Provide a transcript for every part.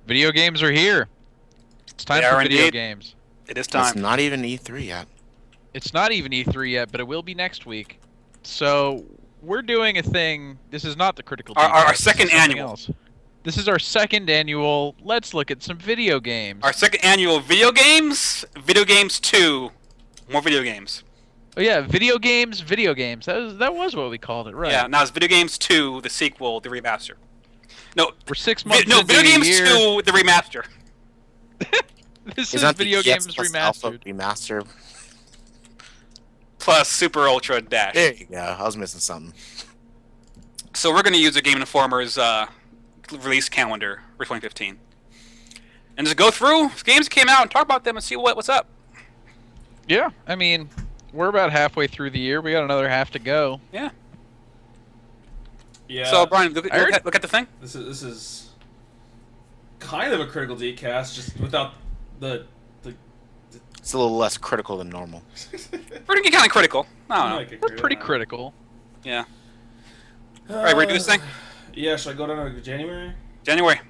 Video games are here. It's time They for are video indeed. games. It is It's time. not even E3 yet. It's not even E3 yet, but it will be next week. So we're doing a thing. This is not the Critical Our Decast, this is second something annual. else. This is our second annual. Let's look at some video games. Our second annual Video Games 2, more video games. Oh yeah, video games. That was what we called it, right? Yeah, now it's Video Games 2, the sequel, the remaster. No, We're 6 months no, into Video the Games year. 2, the remaster. This Is is that Video the Games PS Alpha Remastered. remaster? Plus Super Ultra Dash. There you go. I was missing something. So we're going to use the Game Informer's release calendar for 2015. And just go through games that came out and talk about them and see what's up. Yeah, I mean, we're about halfway through the year. We got another half to go. Yeah. Yeah. So, Brian, look I heard- at the thing. This is kind of a critical decast, just without the. It's a little less critical than normal. We're going to get kind of critical. I don't know. Like a We're pretty critical. critical. Yeah. Alright, ready to do this thing? Yeah, should I go down to January? January.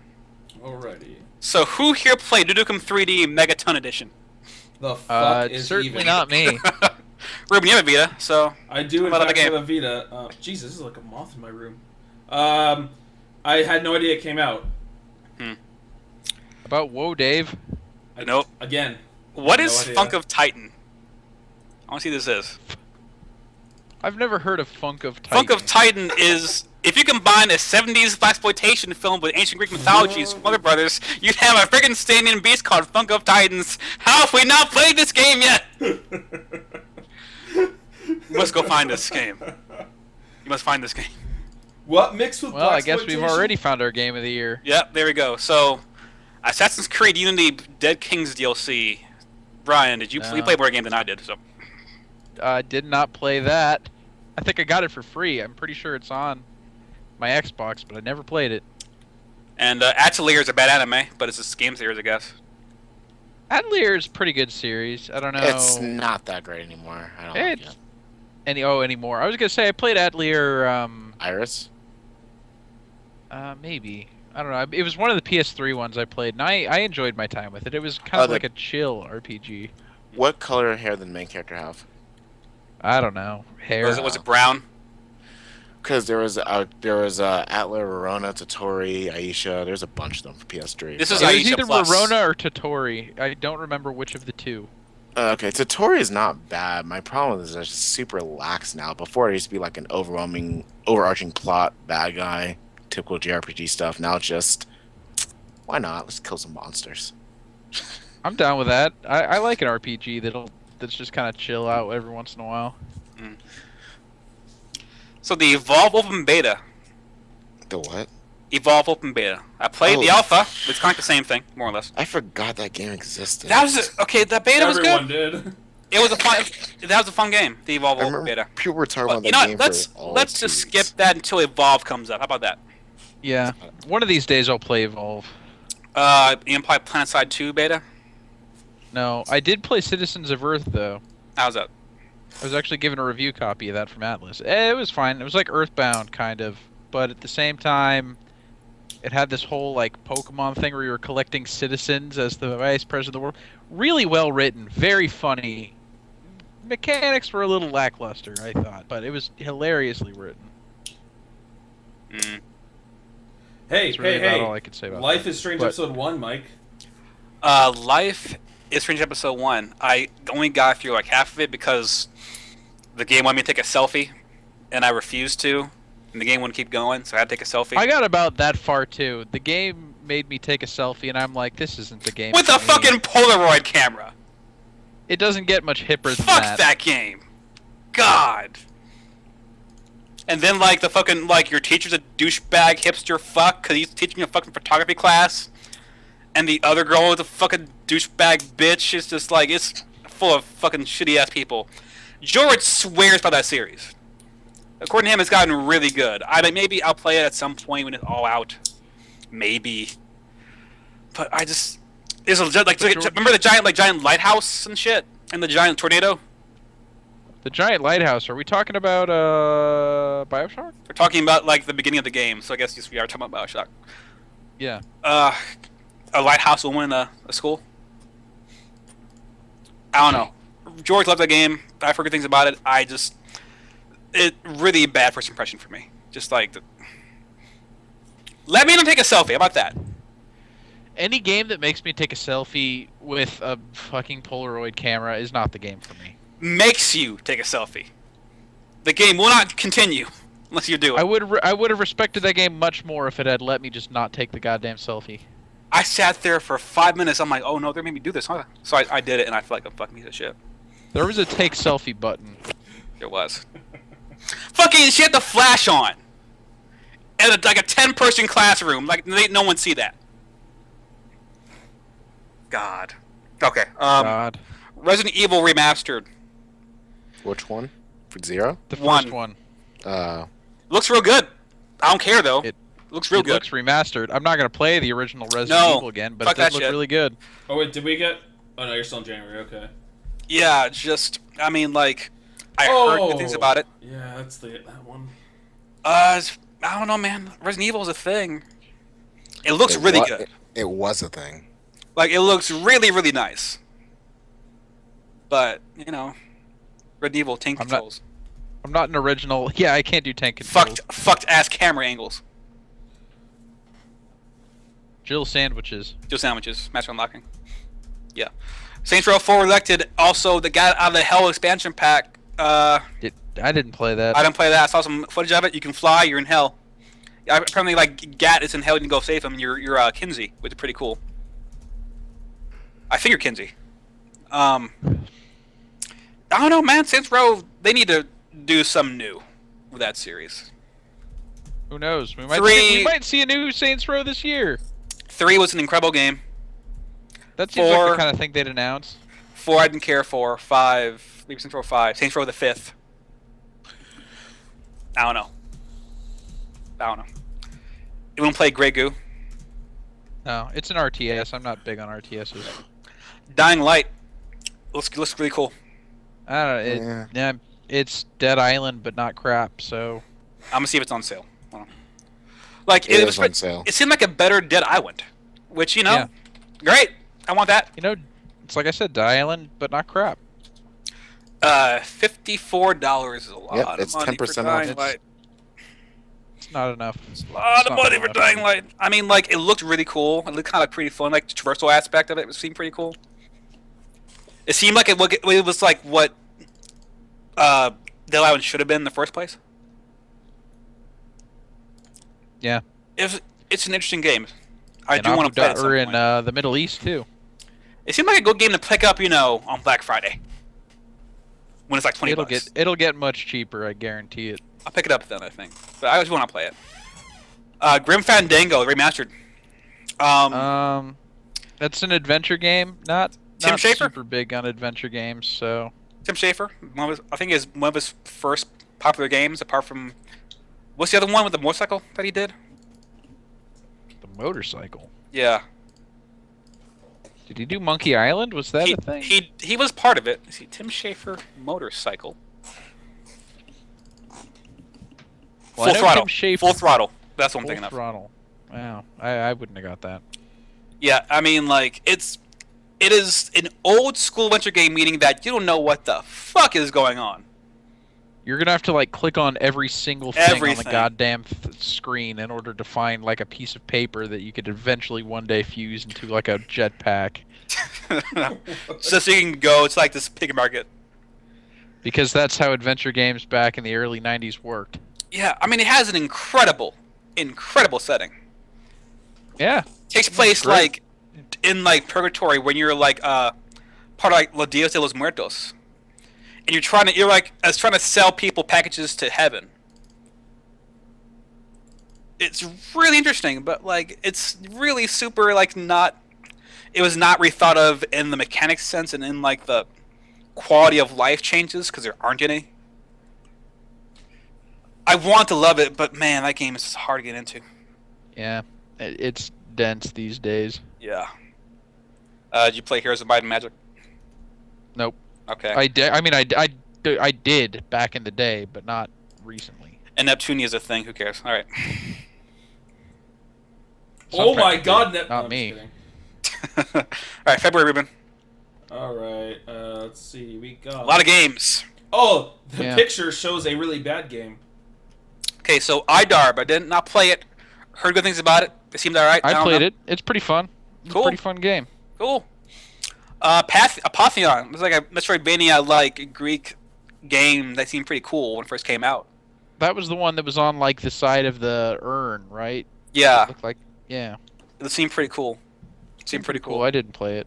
Alrighty. So who here played Duke Nukem 3D Megaton Edition? The fuck is Certainly even? not me. Ruben, you have a Vita, so I do in How about fact the have a Vita. Jesus, this is like a moth in my room. I had no idea it came out. About whoa, Dave. Nope. Again. What No is idea. Funk of Titan? I want to see what this is. I've never heard of Funk of Titan. Funk of Titan is if you combine a 70s blaxploitation film with ancient Greek mythologies from Mother Brothers, you'd have a friggin' standing beast called Funk of Titans. How have we not played this game yet? You must go find this game. You must find this game. What mixed with Well, I guess we've blaxploitation? already found our game of the year. Yep, there we go. So, Assassin's Creed Unity Dead Kings DLC. Brian, did you No. you play more game than I did? So Did not play that. I think I got it for free. I'm pretty sure it's on my Xbox, but I never played it. And Atelier is a bad anime, but it's a game series, I guess. Atelier is a pretty good series. I don't know It's not that great anymore. I don't like It's- it. anymore. I was gonna say I played Atelier. Iris? Maybe. I don't know. It was one of the PS3 ones I played, and I enjoyed my time with it. It was kind of the- like a chill RPG. What color hair did the main character have? I don't know. Hair. Was it brown? Because there was Atler, Rorona, Totori, Aisha. There's a bunch of them for PS3. This is It was Aisha either Plus. Verona or Totori. I don't remember which of the two. Okay, Totori is not bad. My problem is it's just super lax now. Before it used to be like an overarching plot, bad guy, typical JRPG stuff. Now it's just, why not? Let's kill some monsters. I'm down with that. I like an RPG that's just kind of chill out every once in a while. So the Evolve Open Beta. The what? Evolve Open Beta. I played the Oh. alpha, but it's kind of the same thing, more or less. I forgot that game existed. That was okay. That beta was Everyone good. did. It was a fun. That was a fun game. The Evolve I Open remember Beta. people were talking But about you that know game what? Let's for all let's two just weeks. skip that until Evolve comes up. How about that? Yeah. One of these days I'll play Evolve. Empire PlanetSide 2 beta. No, I did play Citizens of Earth though. How's that? I was actually given a review copy of that from Atlas. It was fine. It was like Earthbound kind of, but at the same time, it had this whole like Pokemon thing where you were collecting citizens as the vice president of the world. Really well written, very funny. Mechanics were a little lackluster, I thought, but it was hilariously written. Mm. Hey, That's really hey, about hey. all I could say about Life that. is Strange But- episode 1, Mike. Life is Strange Episode 1. I only got through like half of it because the game wanted me to take a selfie, and I refused to. And the game wouldn't keep going, so I had to take a selfie. I got about that far too. The game made me take a selfie, and I'm like, this isn't the game. With for a me. fucking Polaroid camera. It doesn't get much hipper than Fuck that. that game. God. And then like the fucking like your teacher's a douchebag hipster fuck because he's teaching a fucking photography class, and the other girl is a fucking douchebag bitch. It's just like it's full of fucking shitty ass people. George swears by that series. According to him, it's gotten really good. I mean, maybe I'll play it at some point when it's all out. Maybe. But I just it's a, like George- remember the giant lighthouse and shit and the giant tornado. The giant lighthouse. Are we talking about BioShock? We're talking about like the beginning of the game, so I guess yes, we are talking about BioShock. Yeah. a lighthouse woman in a school. I don't know. George loved the game. I've heard good things about it. It really bad first impression for me. Just like, let me not take a selfie. How about that? Any game that makes me take a selfie with a fucking Polaroid camera is not the game for me. Makes you take a selfie. The game will not continue unless you do it. I would have respected that game much more if it had let me just not take the goddamn selfie. I sat there for 5 minutes. I'm like, oh no, they made me do this, huh? So I did it, and I feel like a fucking piece of shit. There was a take selfie button. There was. Fucking, she had the flash on. And like a 10-person classroom. Like, no one see that. God. Okay. God. Resident Evil Remastered. Which one? For Zero? The first one. Looks real good. I don't care though. It looks real it good. looks remastered. I'm not gonna play the original Resident No, Evil again, but fuck it does that look shit. really good. Oh wait, did we get? Oh no, you're still in January. Okay. Yeah, just I mean, like, I heard good things about it. Yeah, that's that one. I don't know, man. Resident Evil is a thing. It looks really good. It was a thing. Like, it looks really, really nice. But you know, Resident Evil tank controls. I'm not an original. Yeah, I can't do tank controls. Fucked ass camera angles. Jill sandwiches. Jill sandwiches. Master unlocking. Yeah. Saints Row 4 elected. Also, the Gat Out of the Hell expansion pack. I didn't play that. I didn't play that. I saw some footage of it. You can fly. You're in hell. Apparently, like, Gat is in hell. You can go save him. You're Kinsey, which is pretty cool. I think you're Kinsey. I don't know, man. Saints Row, they need to do something new with that series. Who knows? We Three- might see a new Saints Row this year. 3 was an incredible game. That seems like 4 the kind of thing they'd announce. 4 I didn't care for. 5, maybe Saints Row 5. Saints Row the 5th. I don't know. Anyone play Grey Goo? No, it's an RTS. I'm not big on RTSs. Dying Light. Looks really cool. I don't know. Yeah, it's Dead Island, but not crap. So I'm gonna see if it's on sale. Hold on. Like It was is on sale. It seemed like a better Dead Island, which great. I want that. it's like I said, Dead Island, but not crap. $54 is a lot Yep, of it's money 10% for off. Dying Light. It's not enough. A lot of not money enough. for Dying Light. I mean, like, it looked really cool. It looked kind of pretty fun. Like, the traversal aspect of it seemed pretty cool. It seemed like it was like what Dead Island should have been in the first place. Yeah. It's an interesting game. I And do want to play it. Or in the Middle East too. It seemed like a good game to pick up, on Black Friday. When it's like $20. It'll get much cheaper, I guarantee it. I'll pick it up then, I think. But I just want to play it. Grim Fandango remastered. That's an adventure game. Not Tim Schafer? super big on adventure games, so Tim Schafer. I think is one of his first popular games, apart from what's the other one with the motorcycle that he did? the motorcycle. Yeah, Did he do Monkey Island? Was that he, a thing? he was part of it. Let's see, Tim Schafer motorcycle. Well, I Full know throttle. Tim Schafer- Full throttle. That's what I'm Full thinking of. Throttle. Wow, I wouldn't have got that. Yeah, I mean, like it is an old school adventure game, meaning that you don't know what the fuck is going on. You're gonna have to like click on every single thing on Everything. the goddamn screen in order to find like a piece of paper that you could eventually one day fuse into like a jetpack. So you can go to like this pig market. Because that's how adventure games back in the early '90s worked. Yeah, I mean, it has an incredible setting. Yeah. Takes place great. like in like purgatory when you're like part of like Los Dios de los Muertos, and you're trying to sell people packages to heaven. It's really interesting, but like it's really super like not. It was not rethought of in the mechanics sense and in like the quality of life changes because there aren't any. I want to love it, but man, that game is hard to get into. Yeah. It's dense these days. Yeah. Did you play Heroes of Might and Magic? Nope. Okay. I did back in the day, but not recently. And Neptunia is a thing. Who cares? All right. Oh Some my people god, do, Net. not I'm me. just kidding. All right, February, Ruben. All right. Let's see. We got A lot of games. Oh, the Yeah. picture shows a really bad game. Okay, so IDARB. I did not play it. Heard good things about it. It seemed alright. I played it. It's pretty fun. It's Cool. a pretty fun game. Cool. Apotheon. It's like a Metroidvania-like Greek game that seemed pretty cool when it first came out. That was the one that was on like the side of the urn, right? Yeah, Looked like, yeah. it seemed pretty cool. Seemed pretty cool. I didn't play it.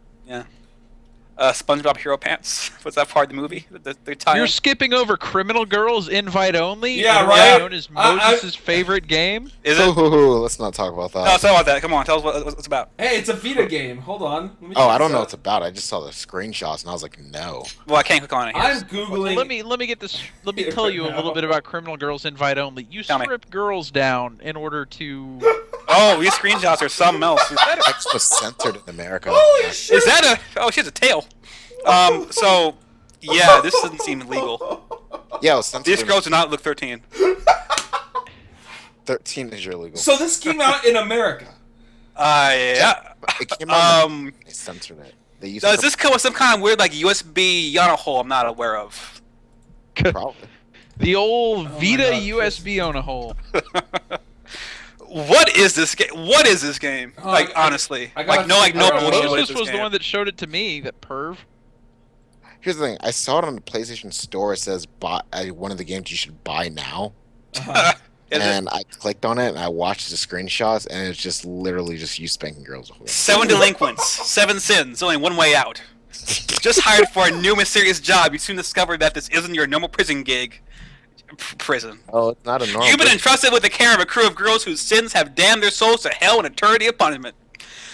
SpongeBob Hero Pants. Was that part of the movie? The tie-in? You're skipping over Criminal Girls Invite Only. Yeah, and right. Known as I- Moses' favorite game. Is it? Let's not talk about that. No, tell about that. Come on, tell us what it's about. Hey, it's a Vita game. Hold on. Let me Oh, check I don't this know what out. it's about. I just saw the screenshots and I was like, no. Well, I can't click on it. Here. I'm googling. Let me get this. Let me Here tell you a little now. bit about Criminal Girls Invite Only. You Tell me. strip girls down in order to. Oh, these screenshots are something else. X was censored in America. Holy shit! Is that a? Oh, she has a tail. So, yeah, this doesn't seem legal. Yeah, it was censored. These in- girls do not look 13. 13 is illegal. So this came out in America. Yeah. It came out. They censored it. They used Does to this come with some kind of weird like USB Yana hole I'm not aware of? probably. The old my Vita God, USB on a hole. What is this game? What is this game? I- honestly. I got- No I got- bullshit. What is Moses this was the game? one that showed it to me. That perv. Here's the thing. I saw it on the PlayStation Store. It says buy one of the games you should buy now. Uh-huh. Is it And I clicked on it and I watched the screenshots and it's just literally just you spanking girls. The whole 7 delinquents, 7 sins, only one way out. Just hired for a new mysterious job, you soon discover that this isn't your normal prison gig. Prison. Oh, it's not a normal. You've been entrusted with the care of a crew of girls whose sins have damned their souls to hell and eternity of punishment.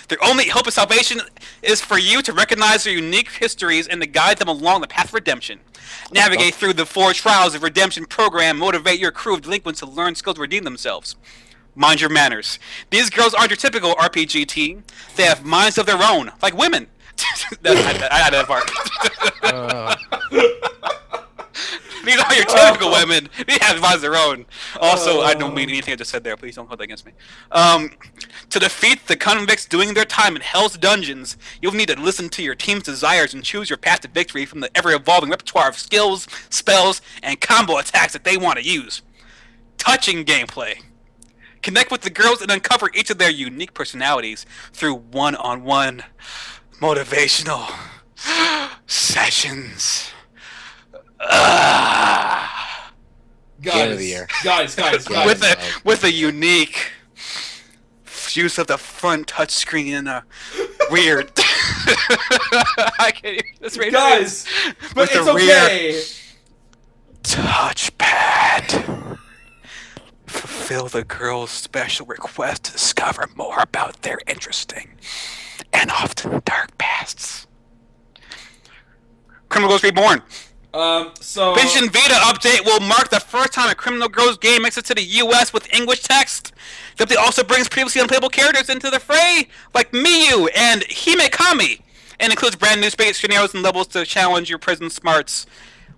Their only hope of salvation is for you to recognize their unique histories and to guide them along the path of redemption. Navigate through the 4 trials of redemption program, motivate your crew of delinquents to learn skills to redeem themselves. Mind your manners. These girls aren't your typical RPG team. They have minds of their own, like women. I had that part. These are your typical women. They have minds of their own. Also, I don't mean anything I just said there. Please don't hold that against me. To defeat the convicts doing their time in Hell's dungeons, you'll need to listen to your team's desires and choose your path to victory from the ever-evolving repertoire of skills, spells, and combo attacks that they want to use. Touching gameplay. Connect with the girls and uncover each of their unique personalities through one-on-one motivational sessions. Game of the year. Guys. With a unique use of the front touchscreen and a weird. I can't even. That's right. Guys, but With it's the rear okay. touchpad. Fulfill the girl's special request to discover more about their interesting and often dark pasts. Criminal Girls Reborn. So PlayStation Vita update will mark the first time a Criminal Girls game makes it to the US with English text. The update also brings previously unplayable characters into the fray, like Miyu and Himekami, and includes brand new space scenarios and levels to challenge your prison smarts.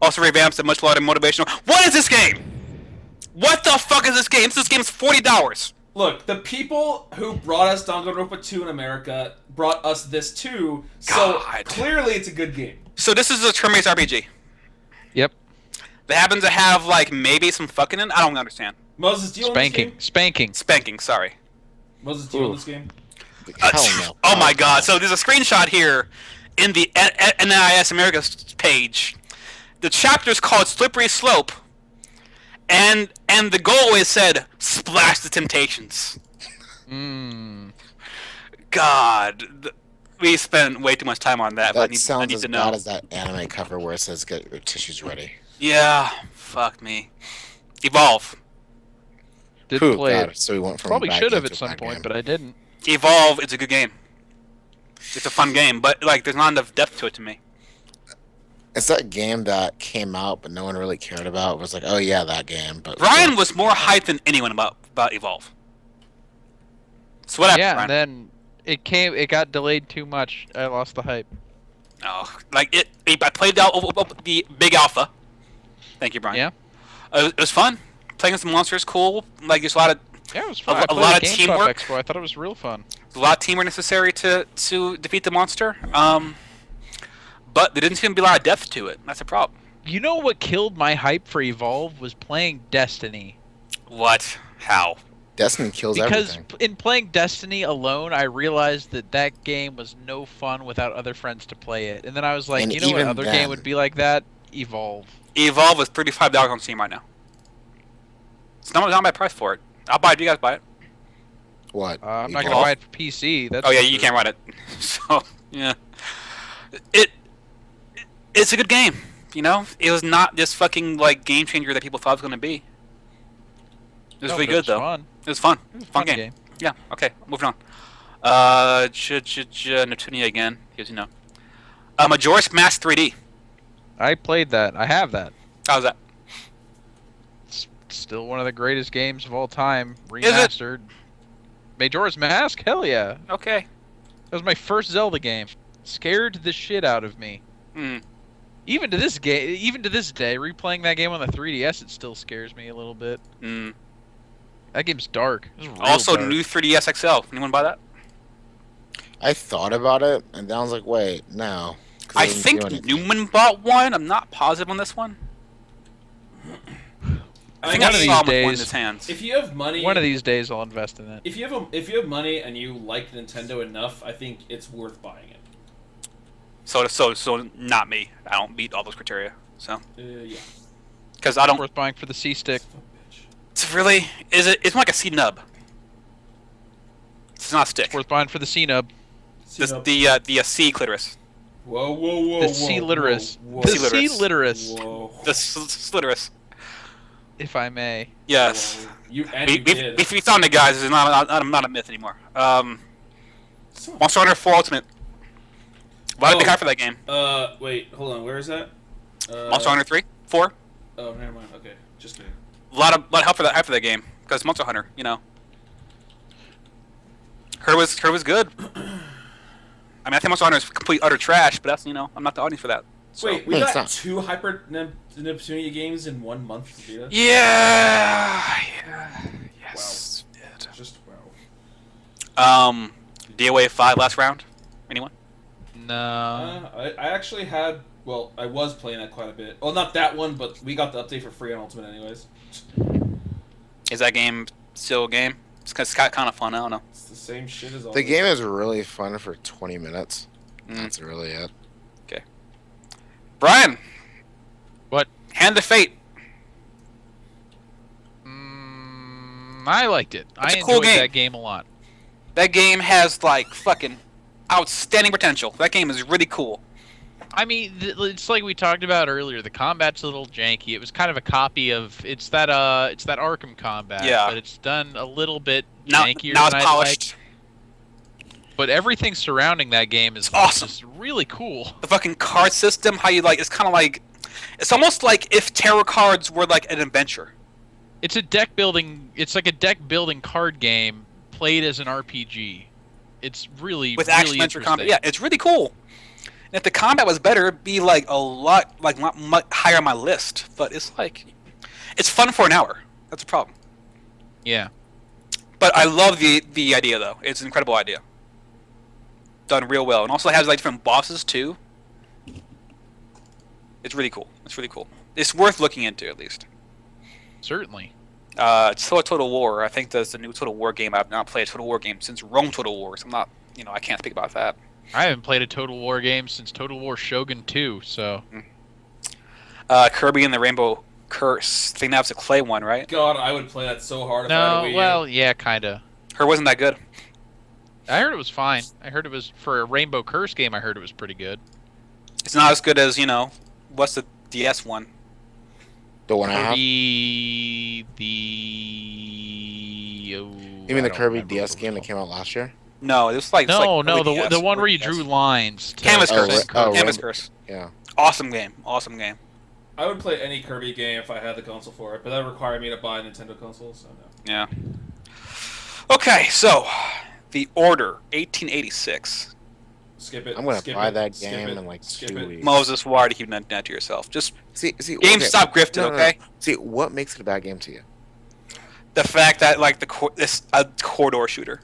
Also revamps the much larger motivational. What is this game? What the fuck is this game? This game's $40. look, the people who brought us Danganronpa 2 in America brought us this too. So God. clearly, it's a good game. So this is a turn-based RPG. Yep. That happens to have like maybe some fucking in. I don't understand. Moses, do you own this game? Spanking. Spanking. Sorry. Moses, do you own Ooh. this game? Hell no. Oh my god, so there's a screenshot here in the NIS America page. The chapter's called Slippery Slope, and the goal is said, splash the temptations. God, we spent way too much time on that, but That I sounds need as to bad know. as that anime cover where it says "Get your tissues ready." Yeah, fuck me. Evolve. Didn't Whew, play God, it. so we went from a Probably bad should game have to at a some bad point, game. but I didn't. Evolve is a good game. It's a fun game, but like there's not enough depth to it to me. It's that game that came out but no one really cared about. It was like, oh yeah, that game. But Brian was more hyped than anyone about Evolve. So what happened, Yeah, Brian? and then it got delayed too much. I lost the hype. Oh, like I played the big alpha. Thank you, Brian. Yeah. It was fun. Playing some monsters, cool. Like there's a lot of Yeah, it was fun. A I played lot at of GameStop teamwork. Expo. I thought it was real fun. A lot of teamwork necessary to defeat the monster. But there didn't seem to be a lot of depth to it. That's a problem. You know what killed my hype for Evolve was playing Destiny. What? How? Destiny kills Because everything. in playing Destiny alone, I realized that that game was no fun without other friends to play it. And then I was like, And you know what even other then- game would be like that? Evolve. Evolve is $35 on Steam right now. It's not a bad price for it. I'll buy it. Do you guys buy it? What? I'm not Evolve? gonna buy it for PC. That's Oh yeah, for you sure. can't run it. So yeah, it's a good game. You know, it was not this fucking like game changer that people thought it was gonna be. It was No, really but good though. Fun. It was fun. It was a Fun game. Yeah. Okay. Moving on. Neptunia again. Because you know. Majora's Mask 3D. I played that. I have that. How's that? It's still one of the greatest games of all time. Is it? Remastered. Majora's Mask? Hell yeah. Okay. That was my first Zelda game. Scared the shit out of me. Hmm. Even to this day, replaying that game on the 3DS, it still scares me a little bit. Hmm. That game's dark. It was real Also, dark. new 3DS XL. Anyone buy that? I thought about it, and then I was like, wait, no. 'Cause it I doesn't think do anything. Newman bought one. I'm not positive on this one. I think One I of saw him these with one in days- his hands. If you have money, One of these days, I'll invest in it. if you have money and you like Nintendo enough, I think it's worth buying it. So not me. I don't meet all those criteria. So Yeah. because I don't. Worth buying for the C stick. Son of a bitch. It's really is it? It's more like a C nub. It's not a stick. Worth buying for the C nub. See, no- The C clitoris. Whoa, whoa, whoa, The whoa, C literatus. whoa, The C C literatus. literatus, whoa, The slitterus. if I may. Yes. whoa. You did. We found it, guys. It's not a myth anymore. Son of Monster Hunter 4 Ultimate. Why did they Oh. hire for that game? Wait, hold on. Where is that? Monster Hunter 3, 4. Oh, never mind. Okay, just kidding. A lot of help for that game because Monster Hunter, you know. Her was good. I mean, I think Monster Hunter is complete utter trash, but that's I'm not the audience for that. So. Wait, we It's got not. 2 Hyper Neptunia games in 1 month for Vita? Yeah. Yes. Just wow. DOA 5 last round. Anyone? No. I actually had. Well, I was playing that quite a bit. Well, not that one, but we got the update for free on Ultimate, anyways. Is that game still a game? It's kind of fun. I don't know. It's the same shit as all. The game is really fun for 20 minutes. Mm. That's really it. Brian. What? Hand of Fate. I liked it. It's I a cool enjoyed game. that game a lot. That game has like fucking outstanding potential. That game is really cool. I mean, it's like we talked about earlier. The combat's a little janky. It was kind of a copy of it's that Arkham combat. Yeah. But it's done a little bit Now jankier it's than I'd polished. like. But everything surrounding that game is awesome. just really cool. The fucking card system, how you it's kind of like, it's almost like if tarot cards were like an adventure. It's a deck building. It's like a deck building card game played as an RPG. It's really With really action adventure combat. interesting. Yeah, it's really cool. And if the combat was better, it'd be like a lot much higher on my list. But it's it's fun for an hour. That's a problem. Yeah. But I love the idea though. It's an incredible idea. Done real well, and also it has like different bosses too. It's really cool. It's really cool. It's worth looking into at least. Certainly. It's still a Total War. I think that's the new Total War game. I've not played a Total War game since Rome Total War. So I'm not, I can't speak about that. I haven't played a Total War game since Total War Shogun 2, so Kirby and the Rainbow Curse. I think that was a clay one, right? God, I would play that so hard if I had a no, Wii U. well, yeah, kinda. Her wasn't that good. I heard it was fine. I heard it was for a Rainbow Curse game. I heard it was pretty good. It's not as good as what's the DS one? The one I have? The You mean the Kirby DS game that came out last year? No, it was like No, it's no, like the DS, the one where you DS. drew lines. To Canvas Oh, Curse. oh, Canvas Rainbow- Curse. Yeah. Awesome game. Awesome game. I would play any Kirby game if I had the console for it, but that would require me to buy a Nintendo console, so no. Yeah. Okay, so The Order, 1886. Skip it. I'm gonna skip buy it, that skip game it, in like skip 2 it. weeks. Moses, why do you keep that to yourself? Just See, GameStop grifted, No, no, no. okay? See, what makes it a bad game to you? the fact that like this a corridor shooter,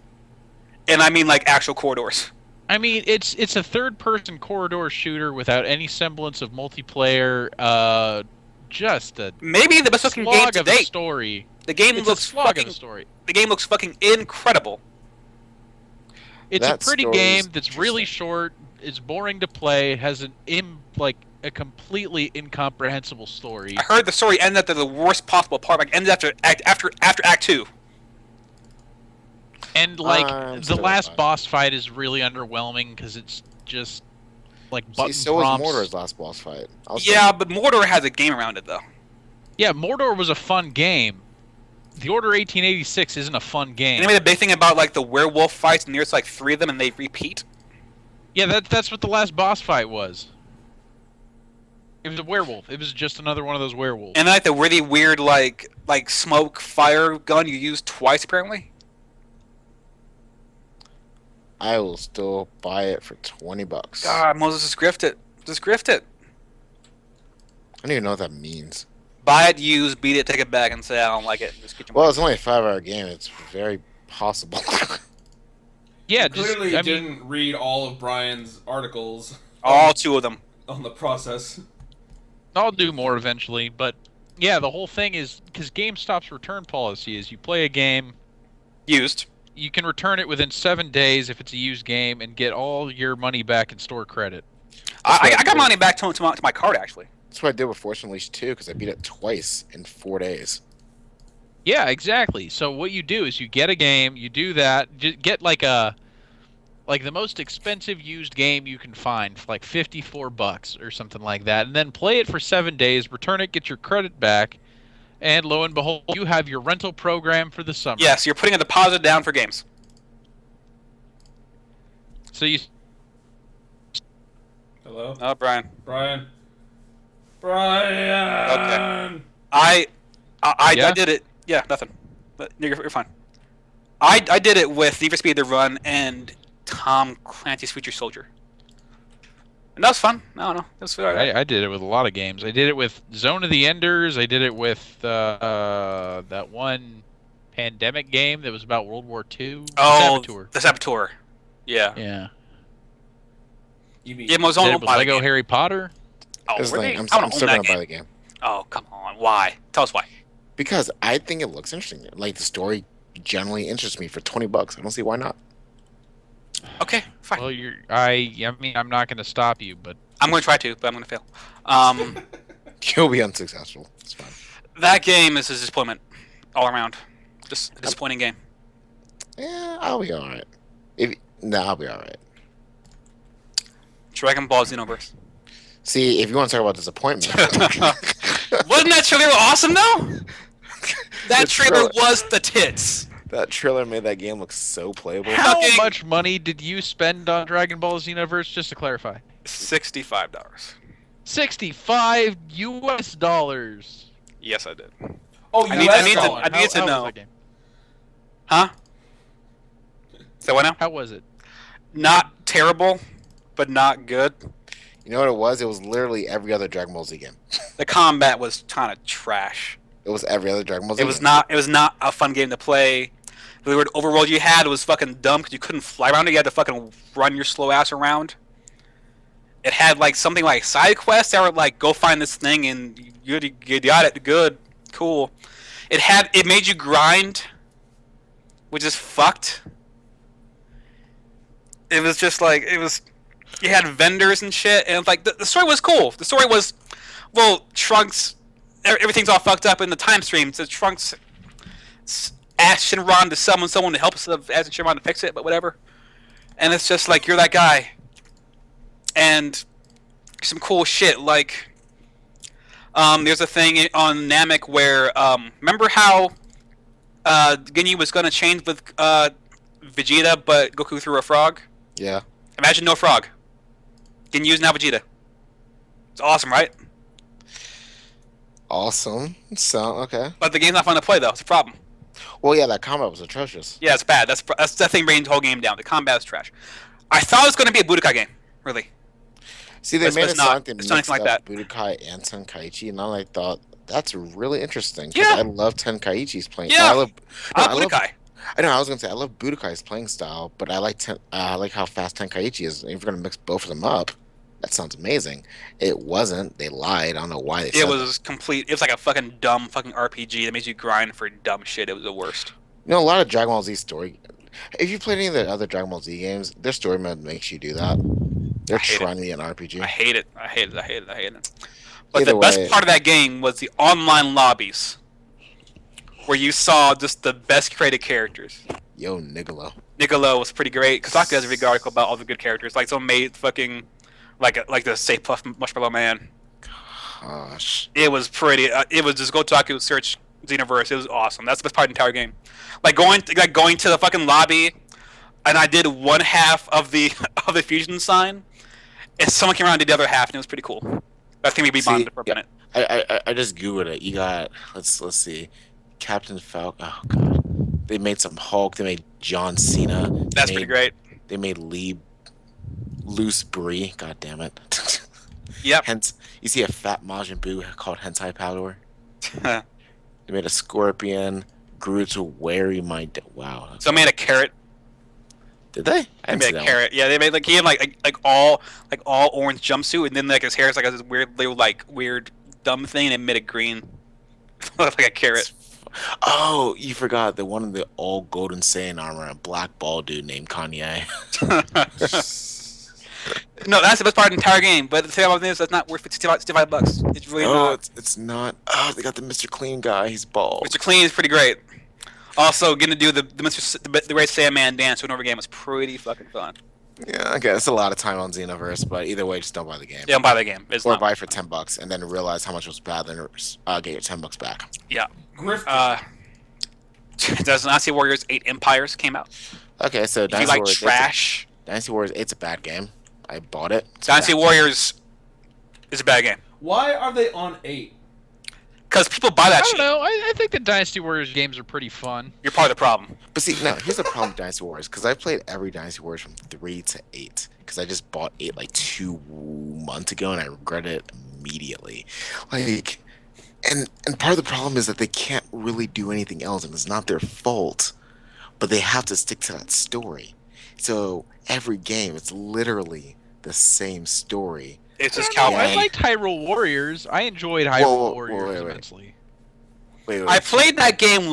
and I mean like actual corridors. I mean, it's a third-person corridor shooter without any semblance of multiplayer. Just a Maybe the best looking game slog to of a date. story. The game It's looks a slog of fucking. a story. The game looks fucking incredible. It's That a pretty story is game that's really interesting. short. It's boring to play. Has a completely incomprehensible story. I heard the story ended at the worst possible part. Like ended after Act 2. And like I'm the still last fine. boss fight is really underwhelming because it's just like See, button so was prompts. Mordor's last boss fight. Yeah, but Mordor has a game around it though. Yeah, Mordor was a fun game. The Order 1886 isn't a fun game. Anyway, the big thing about like the werewolf fights, and there's like 3 of them, and they repeat. Yeah, that's what the last boss fight was. It was a werewolf. It was just another one of those werewolves. And like the really weird like smoke fire gun you use twice apparently. I will still buy it for $20. God, Moses, just grift it. Just grift it. I don't even know what that means. Buy it, use, beat it, take it back, and say I don't like it. Just get your Well, money. it's only a 5-hour game. It's very possible. Yeah, Clearly, I mean, didn't read all of Brian's articles All 2 of them. on the process. I'll do more eventually, but yeah, the whole thing is because GameStop's return policy is you play a game, Used. you can return it within 7 days if it's a used game and get all your money back in store credit. I got money back to my card actually. That's what I did with Force Unleashed 2, because I beat it twice in 4 days. Yeah, exactly. So what you do is you get a game, you do that, get like the most expensive used game you can find for like $54 or something like that, and then play it for 7 days, return it, get your credit back, and lo and behold, you have your rental program for the summer. Yes, you're putting a deposit down for games. So you Hello? Oh, Brian. Brian? Brian! I Yeah? did it. Yeah, nothing. But you're fine. I did it with Need for Speed: The Run and Tom Clancy's Future Soldier. And that was fun. I don't know. It was alright. I did it with a lot of games. I did it with Zone of the Enders. I did it with that one pandemic game that was about World War II. Oh, Saboteur. the Saboteur. Yeah. Yeah. You mean, Yeah, most Did own it with Lego Harry Potter. Oh, Here's the really? thing, I I'm wanna still own going that to buy game. the game. Oh, come on. Why? Tell us why. Because I think it looks interesting. Like, the story generally interests me for $20. I don't see why not. Okay, fine. Well, I mean, I'm not going to stop you, but I'm going to try to, but I'm going to fail. You'll be unsuccessful. It's fine. That game is a disappointment all around. Just a disappointing game. Yeah, I'll be alright. I'll be alright. Dragon Ball Xenoverse. See, if you want to talk about disappointment, Wasn't that trailer awesome though? That The trailer trailer- was the tits. that trailer made that game look so playable. how Fucking- much money did you spend on Dragon Ball Xenoverse? Just to clarify, $65. $65 US. Yes, I did. oh, I need- US I need to- dollar. I need to How know. was that game? Huh? Is that what now? How was it? Not terrible, but not good. You know what it was? It was literally every other Dragon Ball Z game. The combat was kind of trash. It was every other Dragon Ball Z It was game. not. It was not a fun game to play. The weird overworld you had was fucking dumb because you couldn't fly around it. You had to fucking run your slow ass around. It had like something like side quests that were like go find this thing and you got it. Good, cool. It made you grind, which is fucked. It was just like you had vendors and shit, and like the story was cool. The story was, well, Trunks, everything's all fucked up in the time stream. So Trunks asked Shinron to summon someone to help us, ask Shinron to fix it, but whatever. And it's just like you're that guy, and some cool shit like. There's a thing on Namek where remember how Ginyu was gonna change with Vegeta, but Goku threw a frog. Yeah. Imagine no frog. Ginyu's now Vegeta. It's awesome, right? Awesome. So, okay. But the game's not fun to play though. It's a problem. Well, yeah, that combat was atrocious. Yeah, it's bad. That's that thing bringing the whole game down. The combat is trash. I thought it was going to be a Budokai game, really. See, they It's made it not. sound like they It's not mixed anything like up Budokai and Tenkaichi, and I thought That's really interesting. 'Cause Yeah. I love Tenkaichi's playing. Yeah. I love. No, I love Budokai. I know. I was gonna say I love Budokai's playing style, but I like how fast Tenkaichi is. If you're gonna mix both of them up, that sounds amazing. It wasn't. They lied. I don't know why they It said was complete. It was like a fucking dumb fucking RPG that makes you grind for dumb shit. It was the worst. that. You know, a lot of Dragon Ball Z story. If you played any of the other Dragon Ball Z games, their story mode makes you do that. They're I hate trying to be an RPG. I hate it. I hate it. I hate it. I hate it. But Either the best way- part of that game was the online lobbies, where you saw just the best created characters. Yo, Nigolo. Niccolo was pretty great. Kotaku has a big article about all the good characters. Like someone made fucking like the Stay Puft Marshmallow Man. Gosh. It was pretty. It was just Kotaku search Xenoverse. It was awesome. That's the best part of the entire game. Like going to the fucking lobby, and I did one half of the of the fusion sign, and someone came around and did the other half, and it was pretty cool. That thing be See, bonded for a yeah. minute. I just googled it. You got let's see, Captain Falcon. Oh god, they made some Hulk. They made John Cena. That's they pretty made, great. They made Loose Brie. God damn it. Yep. Hence, you see a fat Majin Buu called Hentai Powder. They made a Scorpion. Grew to Wary My. Wow. So I made a carrot. Did they? I They didn't see made a that carrot. Yeah, they made like he had like all orange jumpsuit, and then like his hair is like this weird little like weird dumb thing, and it made it green, like a carrot. one. Oh, you forgot the one in the all golden Saiyan armor, a black ball dude named Kanye. No, that's the best part of the entire game. But the thing about this is that's not worth $65. It's really Oh, not. it's not. Oh, they got the Mr. Clean guy. He's bald. Mr. Clean is pretty great. Also, getting to do the Great Sandman dance to an over game was pretty fucking fun. Yeah, okay, that's a lot of time on Xenoverse, but either way, just don't buy the game. Yeah, buy the game. It's Or not. buy it for $10 and then realize how much was bad, then get your $10 back. Grift. Does Dynasty Warriors 8 Empires came out? Okay, so If you Dynasty like Warriors, trash, Dynasty Warriors 8's a bad game. I bought it. It's a Dynasty bad- Warriors is a bad game. Why are they on 8? Because people buy I that don't shit. know. I think the Dynasty Warriors games are pretty fun. You're part of the problem. But see, no, here's the problem with Dynasty Warriors, because I played every Dynasty Warriors from 3 to 8, because I just bought 8 like 2 months ago, and I regretted it immediately. Like, and part of the problem is that they can't really do anything else, and it's not their fault, but they have to stick to that story. So every game, it's literally the same story. It's just I don't know, Cowboy. I liked Hyrule Warriors. I enjoyed Hyrule Whoa, Warriors wait. immensely. Wait, I played that game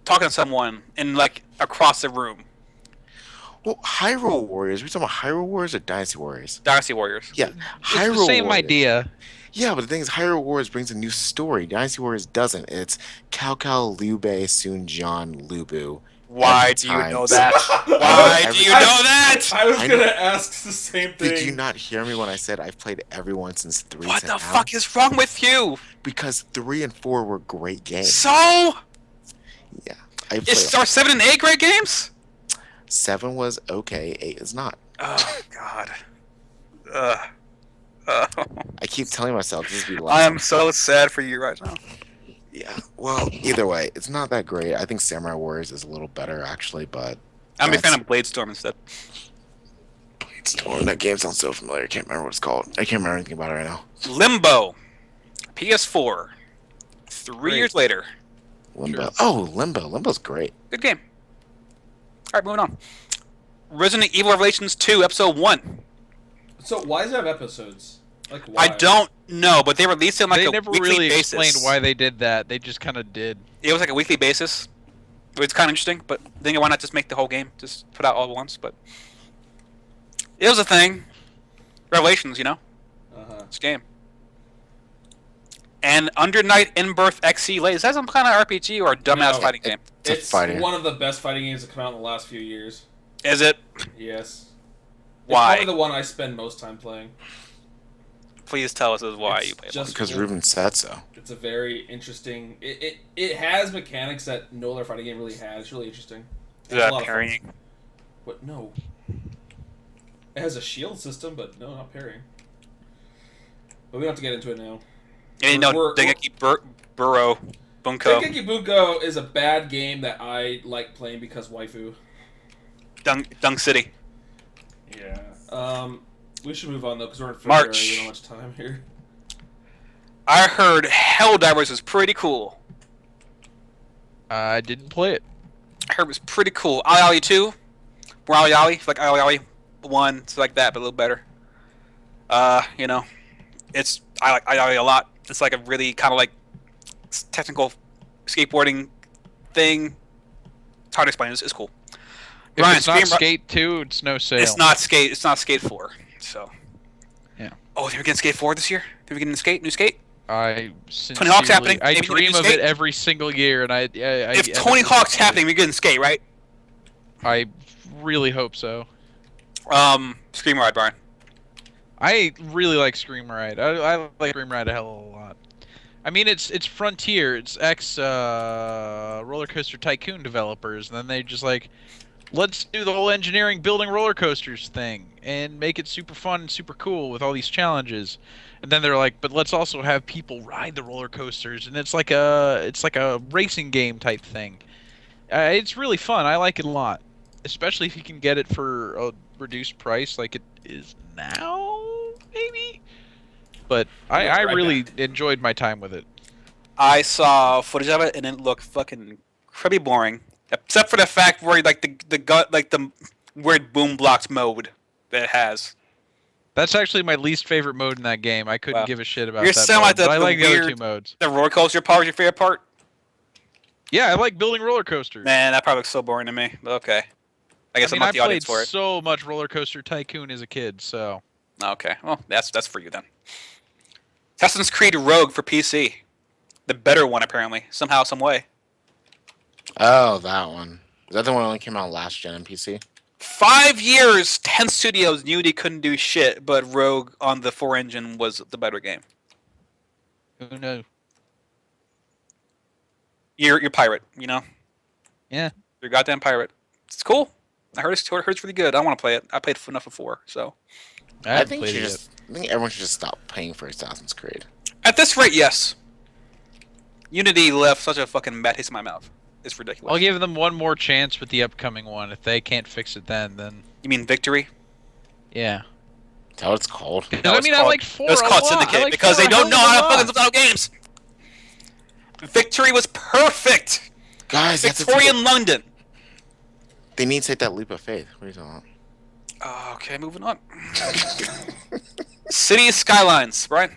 talking to someone in like across the room. Well, Hyrule Warriors. Are we talking about Hyrule Warriors or Dynasty Warriors? Dynasty Warriors. Yeah, It's the same Warriors. idea. Yeah, but the thing is, Hyrule Warriors brings a new story. Dynasty Warriors doesn't. It's Cao Cao, Liu Bei, Sun Jian, Lu Bu. Why Every do you time. know that? Why do you know that? I was I gonna know. ask the same thing. Did you not hear me when I said I've played everyone since 3 What to the now? fuck is wrong with you? Because 3 and 4 were great games. So, Yeah, I played. are 7 and 8 great games? 7 was okay, 8 is not. Oh God. I keep telling myself this would be I last. am so sad for you right now. Yeah, well, either way, it's not that great. I think Samurai Warriors is a little better, actually, but I'm a fan That's- of Bladestorm instead. Storm, that game sounds so familiar. I can't remember what it's called. I can't remember anything about it right now. Limbo, PS4. 3 Great. years later, Limbo. Oh, Limbo. Limbo's great. good game. All right, moving on. Resident Evil Revelations 2, Episode 1. So why does it have episodes? Like why? I don't know, but they released it on like They a never weekly really basis. explained why they did that. They just kind of did. It was like a weekly basis. It's kind of interesting, but then why not just make the whole game? Just put out all at once, but it was a thing. Revelations, you know, Uh-huh. it's a game. And Under Night In Birth XC Late. Is that some kind of RPG or a dumbass No. fighting game? It's a It's fighter. one of the best fighting games that come out in the last few years. Is it? Yes. Why? It's probably the one I spend most time playing. Please tell us why It's you play it. just- Because Ruben said so. It's a very interesting. It has mechanics that no other fighting game really has. It's really interesting. Is It's a that lot of fun. parrying? What? No. It has a shield system, but no, not parrying. But we don't have to get into it now. And you know, We're- Dengeki Burrow Bunko Dengeki Bunko is a bad game that I like playing because waifu. Dung City. Yeah. We should move on though because we're in March. February. We don't have much time here. I heard Helldivers was pretty cool. I didn't play it. I heard it was pretty cool. Ali Ali 2, more Ali Ali, like Ali Ali 1, it's like that, but a little better. You know, I like Ali Ali a lot. It's like a really kind of like technical skateboarding thing. It's hard to explain. It's cool. If Ryan, it's not Scream- Skate 2, it's no sale. It's not Skate. It's not Skate 4. So. Yeah. Oh, they're getting Skate 4 this year. They're getting Skate, new Skate. I Tony Hawk's sincerely, happening. I Maybe dream new of Skate? it every single year, and I If end Tony up Hawk's disappointed. happening, we're getting Skate, right? I really hope so. Scream Ride, Brian. I really like Scream Ride. I like Scream Ride a hell of a lot. I mean, it's Frontier. It's ex Roller Coaster Tycoon developers, and then they just like, let's do the whole engineering, building roller coasters thing, and make it super fun and super cool with all these challenges. And then they're like, but let's also have people ride the roller coasters, and it's like a racing game type thing. It's really fun. I like it a lot, especially if you can get it for a reduced price, like it is now, maybe. But I Right really back. enjoyed my time with it. I saw footage of it and it looked fucking incredibly boring, except for the fact where like the weird boom blocks mode that it has. That's actually my least favorite mode in that game. I couldn't Wow. give a shit about You're that sound mode, like but I the like the other two weird- modes. The roller coaster part was your favorite part? Yeah, I like building roller coasters. Man, that probably looks so boring to me. But okay, I guess I mean, I'm I not the played audience for it. so much Roller Coaster Tycoon as a kid, so Okay, well that's for you then. Assassin's Creed Rogue for PC, the better one apparently, somehow, some way. Oh, that one. Is that the one that only came out last gen on PC? 5 years, 10 studios knew they couldn't do shit, but Rogue on the 4 engine was the better game. who knows? You're pirate, you know. Yeah. You're a goddamn pirate. It's cool. I heard it's really good. I want to play it. I played enough of 4, so. I I haven't think played you it yet. just. I think everyone should just stop paying for Assassin's Creed. At this rate, yes. Unity left such a fucking bad taste in my mouth. It's ridiculous. I'll give them one more chance with the upcoming one. If they can't fix it then You mean Victory? yeah. Is that what it's called? I mean, I like 4 It was a called lot. I Syndicate like because 4 they a don't know hell of how a to fucking lot. sell games. Victory was perfect. Guys, that's Victorian London. they need to take that leap of faith. What are you talking Okay, moving on. City Skylines, Brian.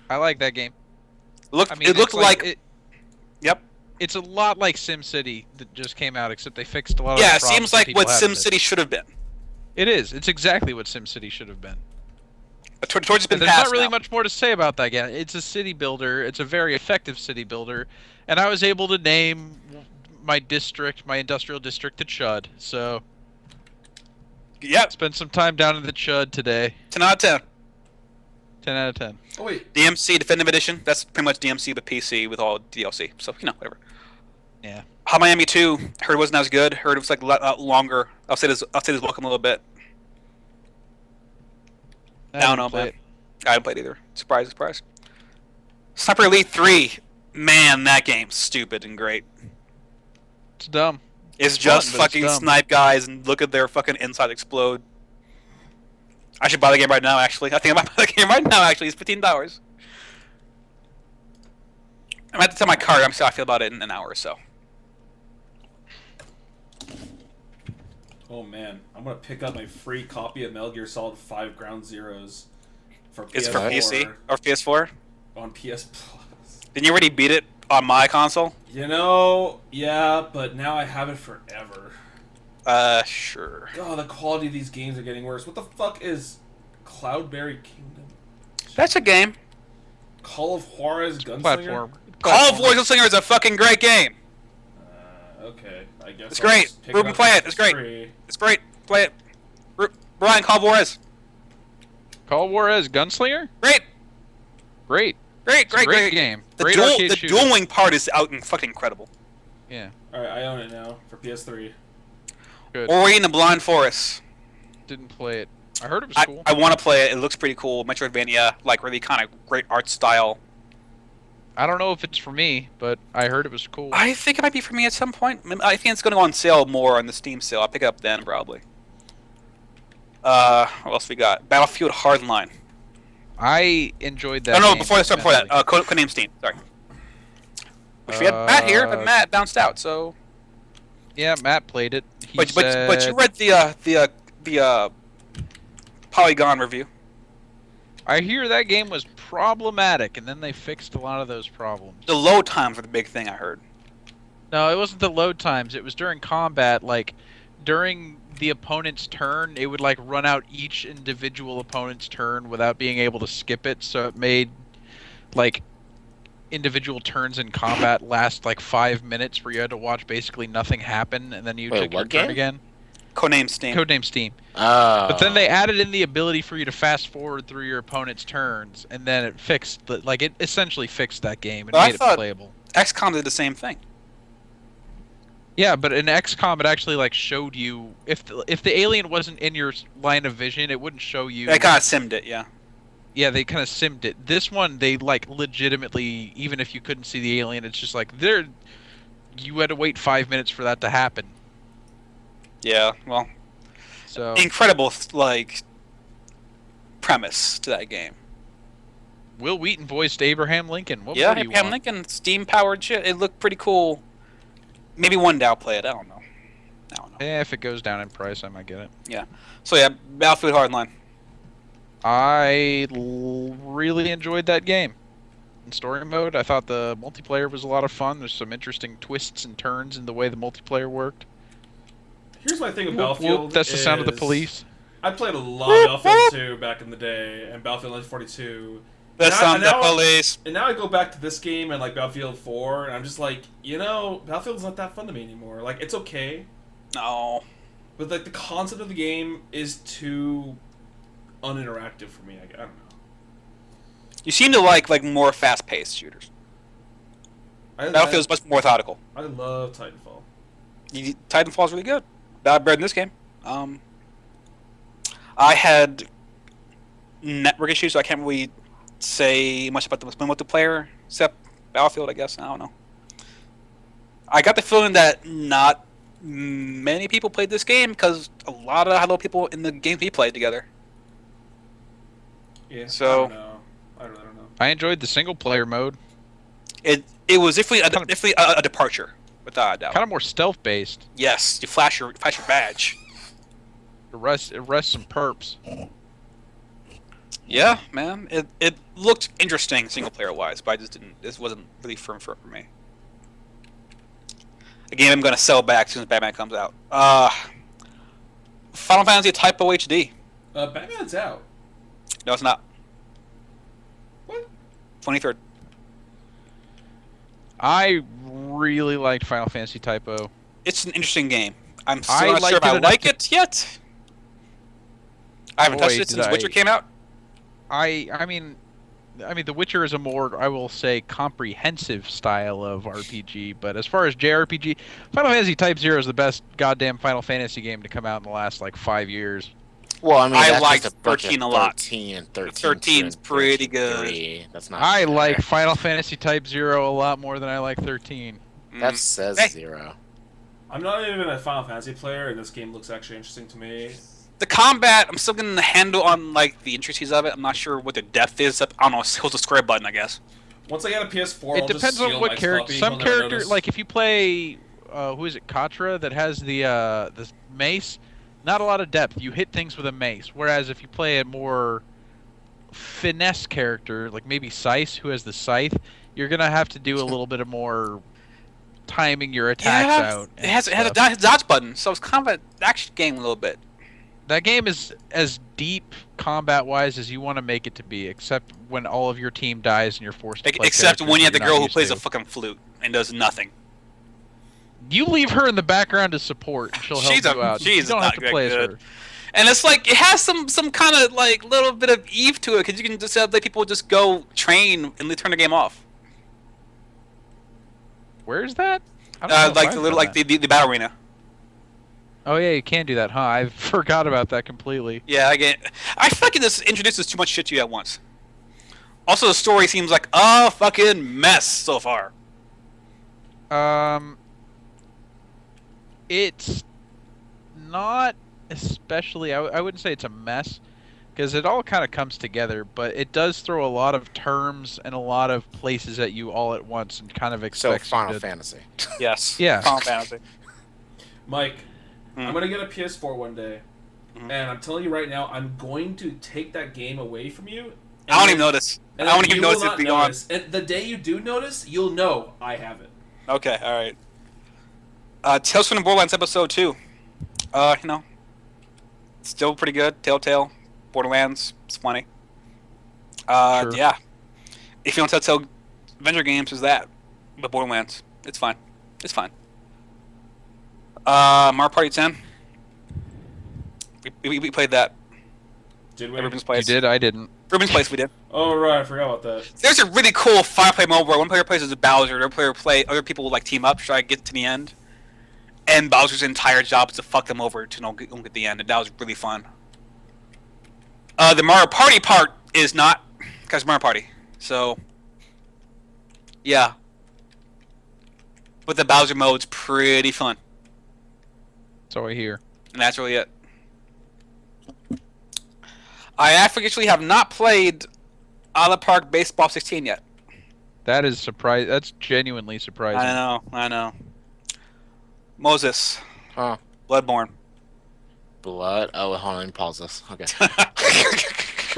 I like that game. Looked, I mean, it looked it's like. it, Yep. it's a lot like SimCity that just came out, except they fixed a lot of Yeah, the it problems seems that like people what have with it. SimCity should have been. It is. It's exactly what SimCity should have been. The torch has been There's passed not really now. much more to say about that game. It's a city builder. It's a very effective city builder, and I was able to name my district, my industrial district, the Chud. So Yep, spent some time down in the Chud today. 10 out of 10. 10 out of 10. Oh wait, DMC Definitive Edition. That's pretty much DMC but PC with all DLC. So whatever. Yeah. Hot Miami 2. Heard it wasn't as good. Heard it was like a lot longer. I'll say this welcome a little bit. I don't know, didn't play man. it. I haven't played either. Surprise, surprise. Sniper Elite 3. Man, that game's stupid and great. It's dumb. It's It's just fun, but it's fucking dumb. snipe guys and look at their fucking inside explode. I should buy the game right now, actually. I think I might buy the game right now, actually. It's $15. I'm about to tell my card. I'm see how I feel about it in an hour or so. oh man, I'm gonna pick up my free copy of Metal Gear Solid 5 Ground Zeroes for It's PS4 for PC or PS4. on PS Plus. Didn't you already beat it on my console? You know, yeah, but now I have it forever. Sure. God, the quality of these games are getting worse. What the fuck is Cloudberry Kingdom? That's a game. Call of Juarez Gunslinger? Platform. Call of War Gunslinger is a fucking great game. Okay, I guess It's I'll great. just pick Ruben, up play if it. It's great. free. It's great. Play it. Brian, Call of War is Call of Juarez Gunslinger? great. Great. Great, It's a great, great great. game. The Great duel, arcade the shooter. dueling part is out and fucking incredible. Yeah. Alright, I own it now for PS3. Good. Ori and the Blind Forest. Didn't play it. I heard it was I, cool. I want to play it. It looks pretty cool. Metroidvania, like really kind of great art style. I don't know if it's for me, but I heard it was cool. I think it might be for me at some point. I think it's going to go on sale more on the Steam sale. I'll pick it up then probably. What else we got? Battlefield Hardline. I enjoyed that. Oh no, game before that, immensely. Codename Steam. Sorry. Which we had Matt here, but Matt bounced out. So, Yeah, Matt played it. He but said, you read the Polygon review. I hear that game was problematic, and then they fixed a lot of those problems. The load times were the big thing I heard. No, it wasn't the load times. It was during combat. Like, during the opponent's turn, it would, like, run out each individual opponent's turn without being able to skip it, so it made, like, individual turns in combat last, like, 5 minutes, where you had to watch basically nothing happen, and then you Wait, took your what turn game? again. Codename Steam. Codename Steam. Oh. But then they added in the ability for you to fast forward through your opponent's turns, and then it fixed the, like, it essentially fixed that game and Well, I made it thought- playable. XCOM did the same thing. Yeah, but in XCOM it actually like showed you if the alien wasn't in your line of vision, it wouldn't show you. They kind of simmed it, yeah. Yeah, they kind of simmed it. This one they like legitimately, even if you couldn't see the alien, it's just like there. You had to wait 5 minutes for that to happen. Yeah, well, So incredible like premise to that game. Will Wheaton voiced Abraham Lincoln. What Yeah, more do you Abraham want? Lincoln, Steam powered shit. It looked pretty cool. Maybe one day I'll play it. I don't know. If it goes down in price, I might get it. So yeah, Battlefield Hardline. I really enjoyed that game. In story mode, I thought the multiplayer was a lot of fun. There's some interesting twists and turns in the way the multiplayer worked. Here's my thing with Whoop, Battlefield. whoop, that's the sound of the is police. I played a lot of Battlefield 2 back in the day, and Battlefield 1942. The Now- sound of now- the police. And now I go back to this game and like Battlefield 4, and I'm just like, Battlefield's not that fun to me anymore. Like, it's okay, No. but like the concept of the game is too uninteractive for me. I don't know. You seem to like more fast-paced shooters. Battlefield's much more methodical. I love Titanfall. Titanfall's really good. Better in this game. I had network issues, so I can't really say much about the multiplayer, except Battlefield, I guess. I don't know. I got the feeling that not many people played this game because a lot of hello people in the game we played together. Yeah. So- I don't know. I really don't know. I enjoyed the single player mode. It was definitely a departure, without a doubt. Kind of more stealth based. Yes, you flash your badge. Arrest some perps. Yeah, man. It looked interesting single player wise, but I just didn't. This wasn't really for me. A game I'm gonna sell back as soon as Batman comes out. Final Fantasy Typo HD. Batman's out. No, it's not. What? 23rd. I really liked Final Fantasy Typo. It's an interesting game. I'm still I not sure liked if I it enough like to- it yet. I haven't Boy, touched it did since I- Witcher came out. I mean, The Witcher is a more, I will say, comprehensive style of RPG. But as far as JRPG, Final Fantasy Type 0 is the best goddamn Final Fantasy game to come out in the last like 5 years. Well, I mean, I that's liked just a bunch of 13 a lot. 13 and 13. 13's pretty good. 3. That's not. I fair. like Final Fantasy Type 0 a lot more than I like 13. That says Hey. 0. I'm not even a Final Fantasy player, and this game looks actually interesting to me. The combat, I'm still getting the handle on like the intricacies of it. I'm not sure what the depth is. I don't know. Hold the square button, I guess. Once I get a PS4, It I'll depends just steal on what Mike's character. copy, Some he'll never character, notice. like if you play, who is it, Katra, that has the mace. Not a lot of depth. You hit things with a mace. Whereas if you play a more finesse character, like maybe Scythe, who has the scythe, you're gonna have to do a little bit of more timing your attacks out. It has a dodge button, so it's kind of an action game a little bit. That game is as deep combat-wise as you want to make it to be, except when all of your team dies and you're forced to play Except characters when you have that the you're not girl who used plays to. a fucking flute and does nothing. You leave her in the background to support, and she'll help She's you out. You she's don't not have to play as good. her. And it's like it has some kind of like little bit of Eve to it because you can just let people just go train and they turn the game off. Where's that? I don't know if Like I've the little done like that. the battle arena. Oh yeah, you can do that, huh? I forgot about that completely. Yeah, I feel like this introduces too much shit to you at once. Also, the story seems like a fucking mess so far. It's not especially. I wouldn't say it's a mess. because it all kind of comes together, but it does throw a lot of terms and a lot of places at you all at once, and kind of So expects you Final to. Fantasy. Yes. Yeah. Final Fantasy. Mike, Hmm. I'm gonna get a PS4 one day, Mhm. and I'm telling you right now, I'm going to take that game away from you. I don't even notice. I don't even notice it being on. And the day you do notice, you'll know I have it. Okay, all right. Tales from the Borderlands Episode 2. You know, still pretty good. Telltale, Borderlands, it's funny. Sure. Yeah. If you don't Telltale Avenger games, is that. But Borderlands, it's fine. It's fine. Mario Party 10. We played that. Did we? At Ruben's You place. did, I didn't. Ruben's place we did. Oh right, I forgot about that. There's a really cool 5-player mode where one player plays as Bowser, the other player other people will like team up, try to get to the end. And Bowser's entire job is to fuck them over to don't get the end, and that was really fun. The Mario Party part is not, because Mario Party. So, yeah. But the Bowser mode's pretty fun, So I hear. and that's really it. I actually have not played Island Park Baseball 16 yet. That is surprise. That's genuinely surprising. I know. Moses, Huh. Bloodborne. Blood. Oh, hold on. Let me pause this. Okay.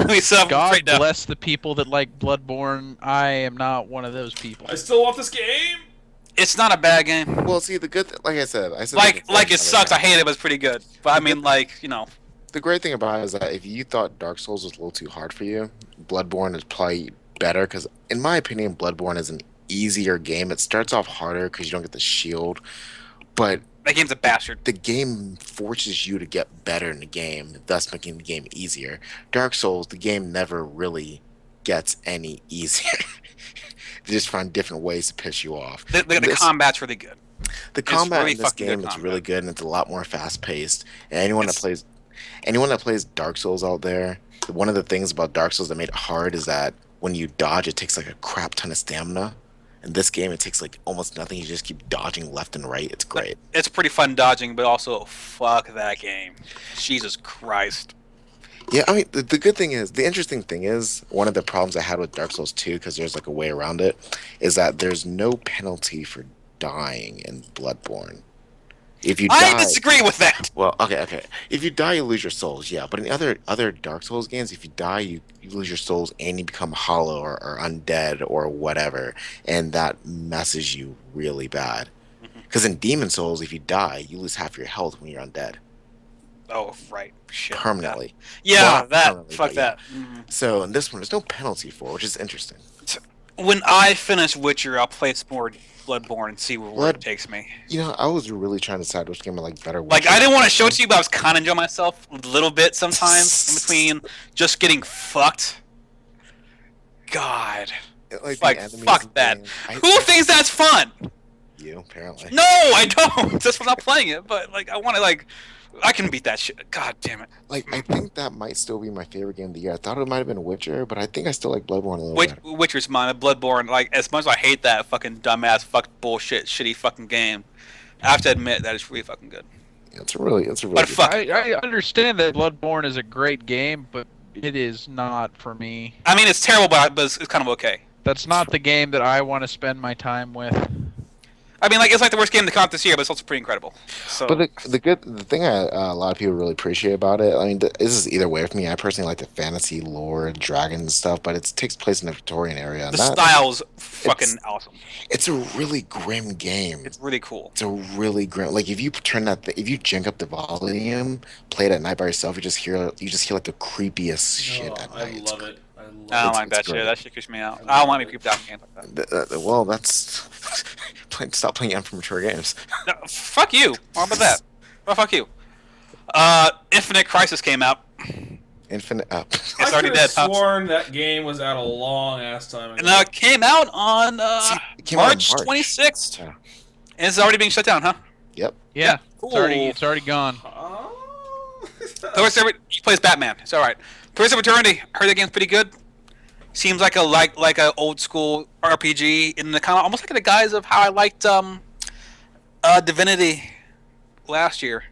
We still have God right now. bless the people that like Bloodborne. I am not one of those people. I still want this game. It's not a bad game. Well, see, the good, like I said Like that it sucks. I hate it, but it's pretty good. But I mean, like, you know, The great thing about it is that if you thought Dark Souls was a little too hard for you, Bloodborne is probably better because, in my opinion, Bloodborne is an easier game. It starts off harder because you don't get the shield, but that game's a bastard. the game forces you to get better in the game, thus making the game easier. Dark Souls, the game never really gets any easier. They just find different ways to piss you off. The This- combat's really good. The combat really in this fucking good game is combat. really good, and it's a lot more fast paced. And anyone that plays Dark Souls out there, one of the things about Dark Souls that made it hard is that when you dodge, it takes like a crap ton of stamina. In this game, it takes like almost nothing. You just keep dodging left and right. It's great. It's pretty fun dodging, but also fuck that game. Jesus Christ. Yeah, I mean, the good thing is, the interesting thing is, one of the problems I had with Dark Souls 2, because there's like a way around it, is that there's no penalty for dying in Bloodborne. If you I die, disagree with that. well, okay. If you die, you lose your souls, yeah. But in other Dark Souls games, if you die, you lose your souls and you become hollow or undead or whatever, and that messes you really bad. Because in Demon Souls, if you die, you lose half your health when you're undead Oh, right. Shit. permanently. Yeah, Well, that. permanently, Fuck but yeah. that. Mhm. So in this one, there's no penalty for it, which is interesting. When I finish Witcher, I'll play some more Bloodborne and see where Blood- it takes me. You know, I was really trying to decide which game I like better. Like, Witcher. I didn't want to show it to you, but I was kind of enjoying myself a little bit sometimes in between just getting fucked. God. Like, Like, the enemies fuck and that. things. Who thinks that's fun? You apparently. No, I don't. That's why I'm not playing it. But, like, I want to, like, I can beat that shit. God damn it. Like, I think that might still be my favorite game of the year. I thought it might have been Witcher, but I think I still like Bloodborne a little better. Witcher's mine, Bloodborne. Like, as much as I hate that fucking dumbass, bullshit, shitty fucking game, I have to admit that it's really fucking good. Yeah, it's a really But good fuck. I understand that Bloodborne is a great game, but it is not for me. I mean, it's terrible, but it's kind of okay. That's not the game that I want to spend my time with. I mean, like, it's like the worst game to come out this year, but it's also pretty incredible. So, But the thing a lot of people really appreciate about it, I mean, this is either way for me. I personally like the fantasy lore, dragons and stuff, but it takes place in the Victorian area. And the style's fucking it's- awesome. It's a really grim game. It's really cool. It's a really grim. Like if you turn if you jank up the volume, play it at night by yourself, you just hear like the creepiest shit Oh, at I night. love it. I I don't love like that it's shit. great. That shit creeps me out. I don't want me to creep out in games like that. Well, that's stop playing for mature games. No, fuck you. What about that? Well, fuck you. Infinite Crisis came out. Infinite. It's I already could dead, have Pops. sworn that game was out a long ass time ago. And it came out on See, it came out in March March. 26th. Yeah. And it's already being shut down, huh? Yep. Yeah, Cool. it's already gone. Pillars of he plays Batman. It's all right. Pillars of Eternity. Heard that game's pretty good. Seems like a old school RPG in the kind of almost like the guise of how I liked Divinity last year.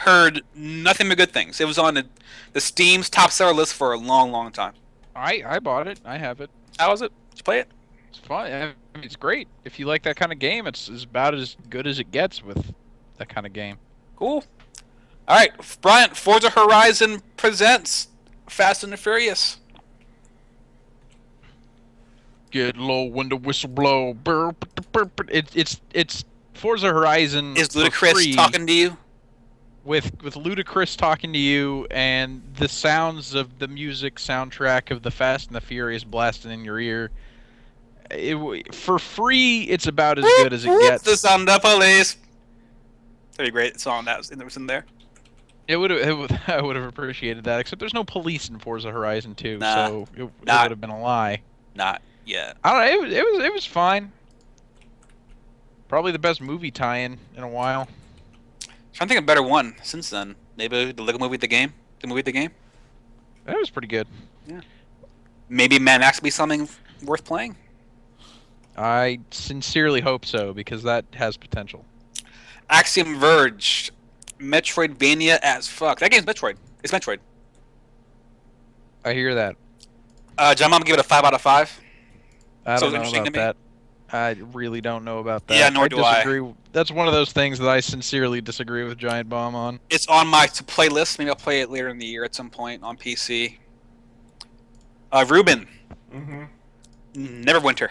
Heard nothing but good things. It was on the Steam's top seller list for a long, long time. I bought it. I have it. How was it? Did you play it? It's fun. I mean, it's great. If you like that kind of game, it's about as good as it gets with that kind of game. Cool. All right, Bryant. Forza Horizon presents Fast and the Furious. Get low when the whistle blow. It's Forza Horizon. Is for Ludacris free talking to you? with Ludacris talking to you and the sounds of the music soundtrack of the Fast and the Furious blasting in your ear. For free, it's about as good as it gets. The sound of police. Very great song that was in there. I would have appreciated that. Except there's no police in Forza Horizon 2, Nah. so it would Nah. have been a lie. Not yet. I don't know. It was fine. Probably the best movie tie-in in a while. Trying to think of a better one since then. Maybe the Lego Movie, the game. The movie, the game. That was pretty good. Maybe Mad Max will be something worth playing. I sincerely hope so because that has potential. Axiom Verge, Metroidvania as fuck. That game's Metroid. It's Metroid. I hear that. John Mom give it a 5 out of 5. I So don't know interesting to about me. that. I really don't know about that. Yeah, nor do I. disagree. That's one of those things that I sincerely disagree with Giant Bomb on. It's on my to play list. Maybe I'll play it later in the year at some point on PC. Ruben, Mm-hmm. Neverwinter.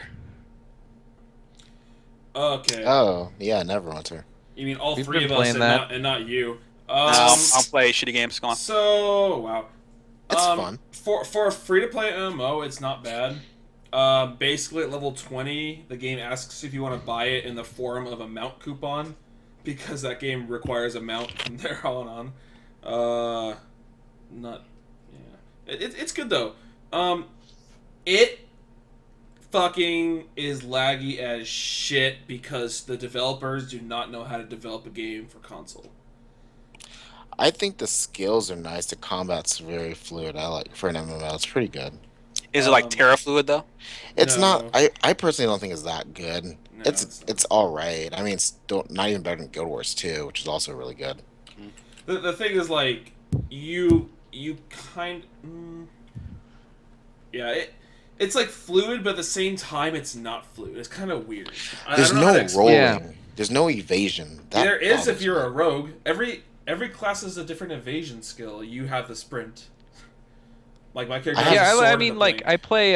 Okay. Oh, yeah, Neverwinter. You mean all We've three been of us playing that. and not you? I'll play shitty games. Go on. So wow. It's fun. For a free-to-play MMO, it's not bad. Basically, at level 20, the game asks if you want to buy it in the form of a mount coupon, because that game requires a mount from there on. Not, yeah. It's good though. It fucking is laggy as shit because the developers do not know how to develop a game for console. I think the skills are nice. The combat's very fluid. I like for an MMO. It's pretty good. Is it like Terrafluid though? It's No. not. I personally don't think it's that good. No, it's it's not. all right. I mean, it's still not even better than Guild Wars 2, which is also really good. The thing is, like, you kind... yeah, it's like fluid, but at the same time, it's not fluid. It's kind of weird. There's I don't know how to no explain rolling. Yeah. There's no evasion. That There is if bothers you're me. a rogue. Every class has a different evasion skill. You have the sprint. Like, my character has a Yeah, sword I and mean, a like blink. I play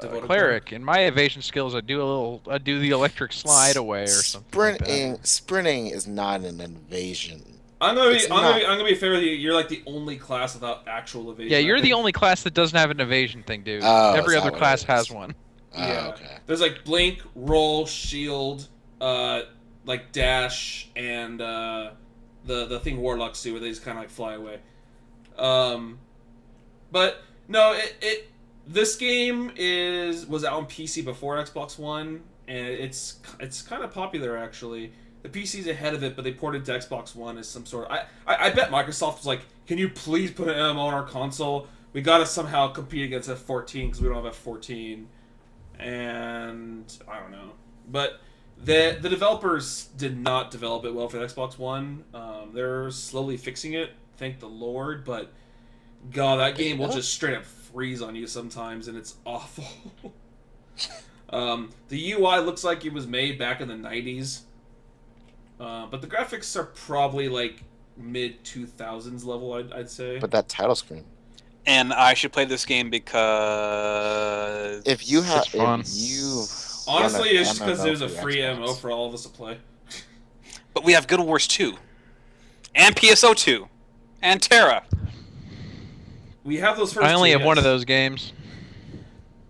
Devoted cleric. In my evasion skills, I do the electric slide away or something. like that. Sprinting is not an invasion. I'm gonna it's be not- I'm gonna be fair with you. You're like the only class without actual evasion. Yeah, I you're the think. only class that doesn't have an evasion thing, dude. Oh, Every is other that what class it has is? one. Oh, Yeah. okay. There's like blink, roll, shield, like dash, and the thing warlocks do where they just kind of like fly away. But no, this game was out on PC before Xbox One, and it's kind of popular actually. The PC's ahead of it, but they ported to Xbox One as some sort of. I bet Microsoft was like, "Can you please put an MMO on our console? We gotta somehow compete against F14 because we don't have F14." And I don't know, but the developers did not develop it well for the Xbox One. They're slowly fixing it, thank the Lord. But God, that game will just straight up freeze on you sometimes, and it's awful. The UI looks like it was made back in the 90s, but the graphics are probably like mid 2000s level, I'd say. But that title screen. And I should play this game because If you have, It's fun. if you Honestly, run a it's just because MMO there's a for free Xbox. MMO for all of us to play. But we have Guild Wars 2 and PSO 2 and Terra. We have those first. I only two, have one of yes. those games.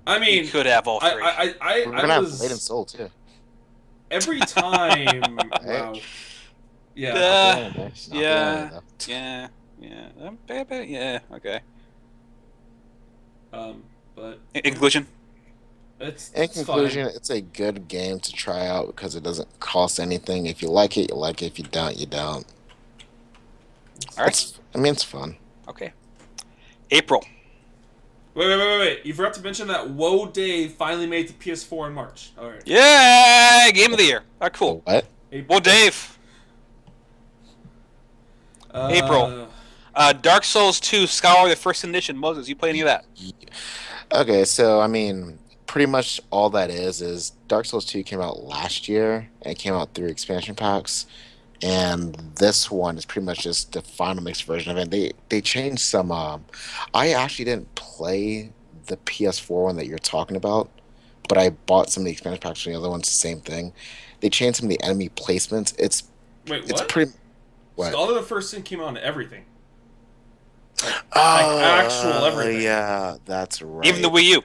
I You mean, could have all three. We're gonna I have was Blade and Soul too. every time. Wow. Yeah. Yeah. Not the yeah. only, though. Yeah, yeah, okay. But In conclusion, it's In it's conclusion, it's a good game to try out because it doesn't cost anything. If you like it, you like it. If you don't, you don't. all right, It's fun. okay. April. fine. Wait! You forgot to mention that Woe Dave finally made the PS4 in March. All right. Yeah, game of the year. All right, cool. What? April. Well, Dave. April. Dark Souls 2, Scholar, the First Edition. Moses, you play any of that? Okay, so I mean, pretty much all that is Dark Souls 2 came out last year and it came out through expansion packs, and this one is pretty much just the final mixed version of it. They changed some. I actually didn't play the PS4 one that you're talking about, but I bought some of the expansion packs from the other ones. The same thing. They changed some of the enemy placements. Wait, It's what? pretty. What? Scholar the First Sin came out on everything. Oh, actual everything. Yeah, that's right. Even the Wii U.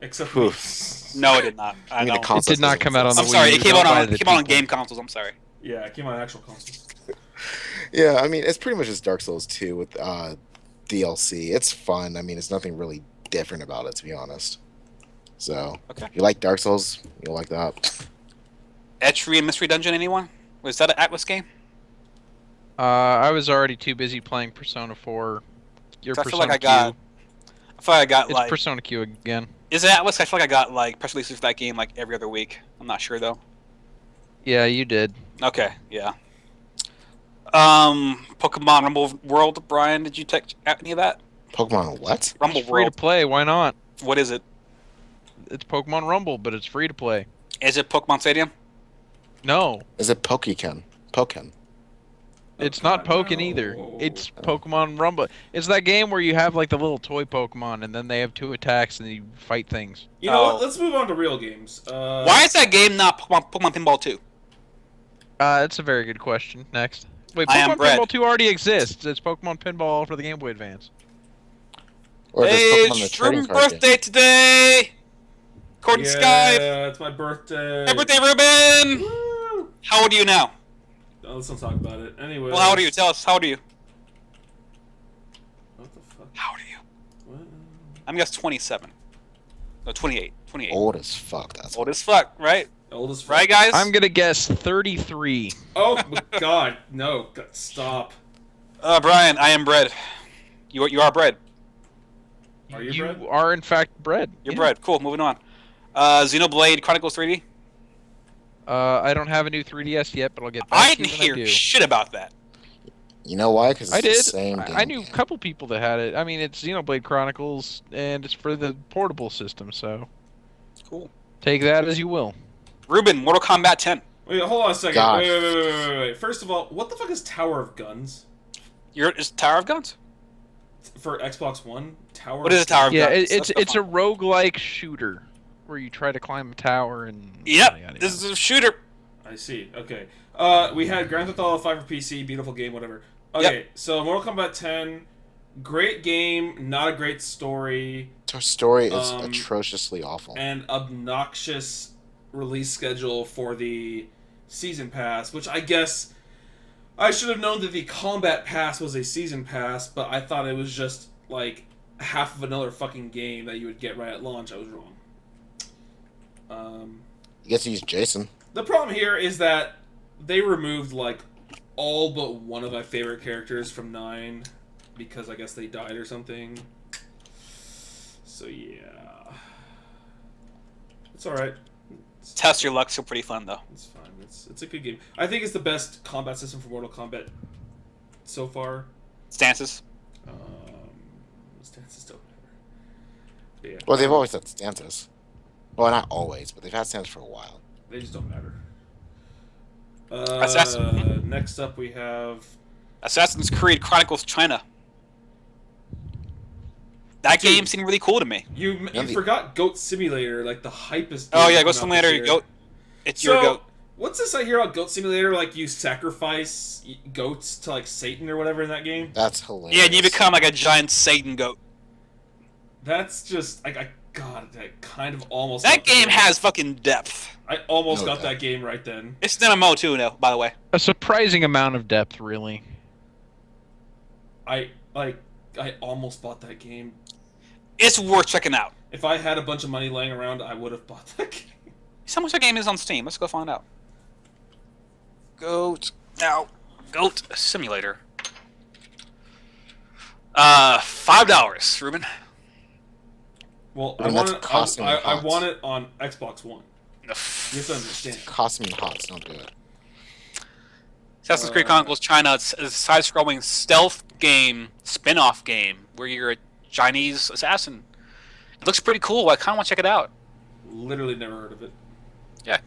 Except for Oof. No, it did not. I I mean, know. the console It did not doesn't come out on exist. the I'm sorry, Wii it U, came don't out buy on the it came out on people. game consoles. I'm sorry. yeah, it came on actual consoles. Yeah, I mean, it's pretty much just Dark Souls 2 with DLC. It's fun. I mean, it's nothing really different about it, to be honest. So, Okay. if you like Dark Souls, you'll like that. Etchery and Mystery Dungeon, anyone? Was that an Atlas game? I was already too busy playing Persona 4. Your I feel Persona like I feel like I got Q. It's like. Persona Q again. Is it Atlas? I feel like I got like press releases for that game like every other week. I'm not sure though. Yeah, you did. Okay, yeah. Pokemon Rumble World, Brian, did you take any of that? Pokemon what? Rumble It's free to World. play. Why not? What is it? It's Pokemon Rumble, but it's free to play. Is it Pokemon Stadium? No, Is it Pokéken? Pokken. it's not Pokken either. It's Pokemon Rumble. It's that game where you have like the little toy Pokemon, and then they have 2 attacks, and you fight things. You know Oh. what? Let's move on to real games. Why is that game not Pokemon Pinball 2? That's a very good question. Next. Wait, I am Pokemon Brett. Pinball 2 already exists. It's Pokemon Pinball for the Game Boy Advance. Or does Hey, Pokemon the it's trading Ruben's card game? birthday today! According to Skype. Yeah, it's my birthday. Happy birthday, Ruben! Woo! How old are you now? Oh, let's not talk about it. Anyway. Well, how old are you? Tell us, how old are you? What the fuck? How old are you? What? I'm guess 27. No, 28. 28. Old as fuck. That's Old as fuck, right? Old as fuck. Right, guys? I'm gonna guess 33. Oh my god, no! God, stop. Brian, I am bread. You are bread. Are you You Brett? are in fact bread. You're Yeah. bread. Cool, moving on. Xenoblade Chronicles 3D? I don't have a new 3DS yet, but I'll get back I to you didn't when I hear do. shit about that. You know why? Because it's I the did. same game. I knew a couple people that had it. I mean, it's Xenoblade Chronicles, and it's for the portable system, so Cool. take that as you will. Ruben, Mortal Kombat 10. Wait, hold on a second. God. Wait. First of all, what the fuck is Tower of Guns Is Tower of Guns? for Xbox One? Tower. What is a Tower of Yeah, Guns? it's a roguelike shooter where you try to climb a tower and. Yep, yada, yada, this is yada. a shooter. I see. Okay. We had Grand Theft Auto 5 for PC, beautiful game, whatever. Okay, so Mortal Kombat 10, great game, not a great story, The story is Um, atrociously awful. and obnoxious release schedule for the season pass, which I guess I should have known that the combat pass was a season pass, but I thought it was just like half of another fucking game that you would get right at launch. I was wrong. You get to use Jason. The problem here is that they removed like all but one of my favorite characters from 9 because I guess they died or something. So yeah, it's all right. Test your luck, still pretty fun though. It's fine. It's a good game. I think it's the best combat system for Mortal Kombat so far. Stances. Stances don't matter. But yeah, Well, they've always had stances. Well, not always, but they've had stances for a while. they just don't matter. Assassin. Next up we have Assassin's Creed Chronicles China. That Dude. game seemed really cool to me. you Yeah, forgot Goat Simulator, like the hypest. Oh game yeah, to Ghost come out this Simulator, year. goat. It's So, your goat. what's this I hear about Goat Simulator? Like you sacrifice goats to like Satan or whatever in that game. That's hilarious. Yeah, and you become like a giant Satan goat. That's just I kind of almost. That got the game has fucking depth. I almost No got doubt. that game right then. It's an MMO too, now, by the way. A surprising amount of depth, really. I almost bought that game. It's worth checking out. If I had a bunch of money laying around, I would have bought that game. See how much that game is on Steam. Let's go find out. Goat Simulator. $5, Ruben. Well, I mean, that's costing me I hot. want it on Xbox One. You have to understand. Cost me hot, so don't do it. Assassin's Creed Chronicles China is a side-scrolling stealth game, spin-off game, where you're a Chinese assassin. It looks pretty cool. I kind of want to check it out. Literally never heard of it. Yeah.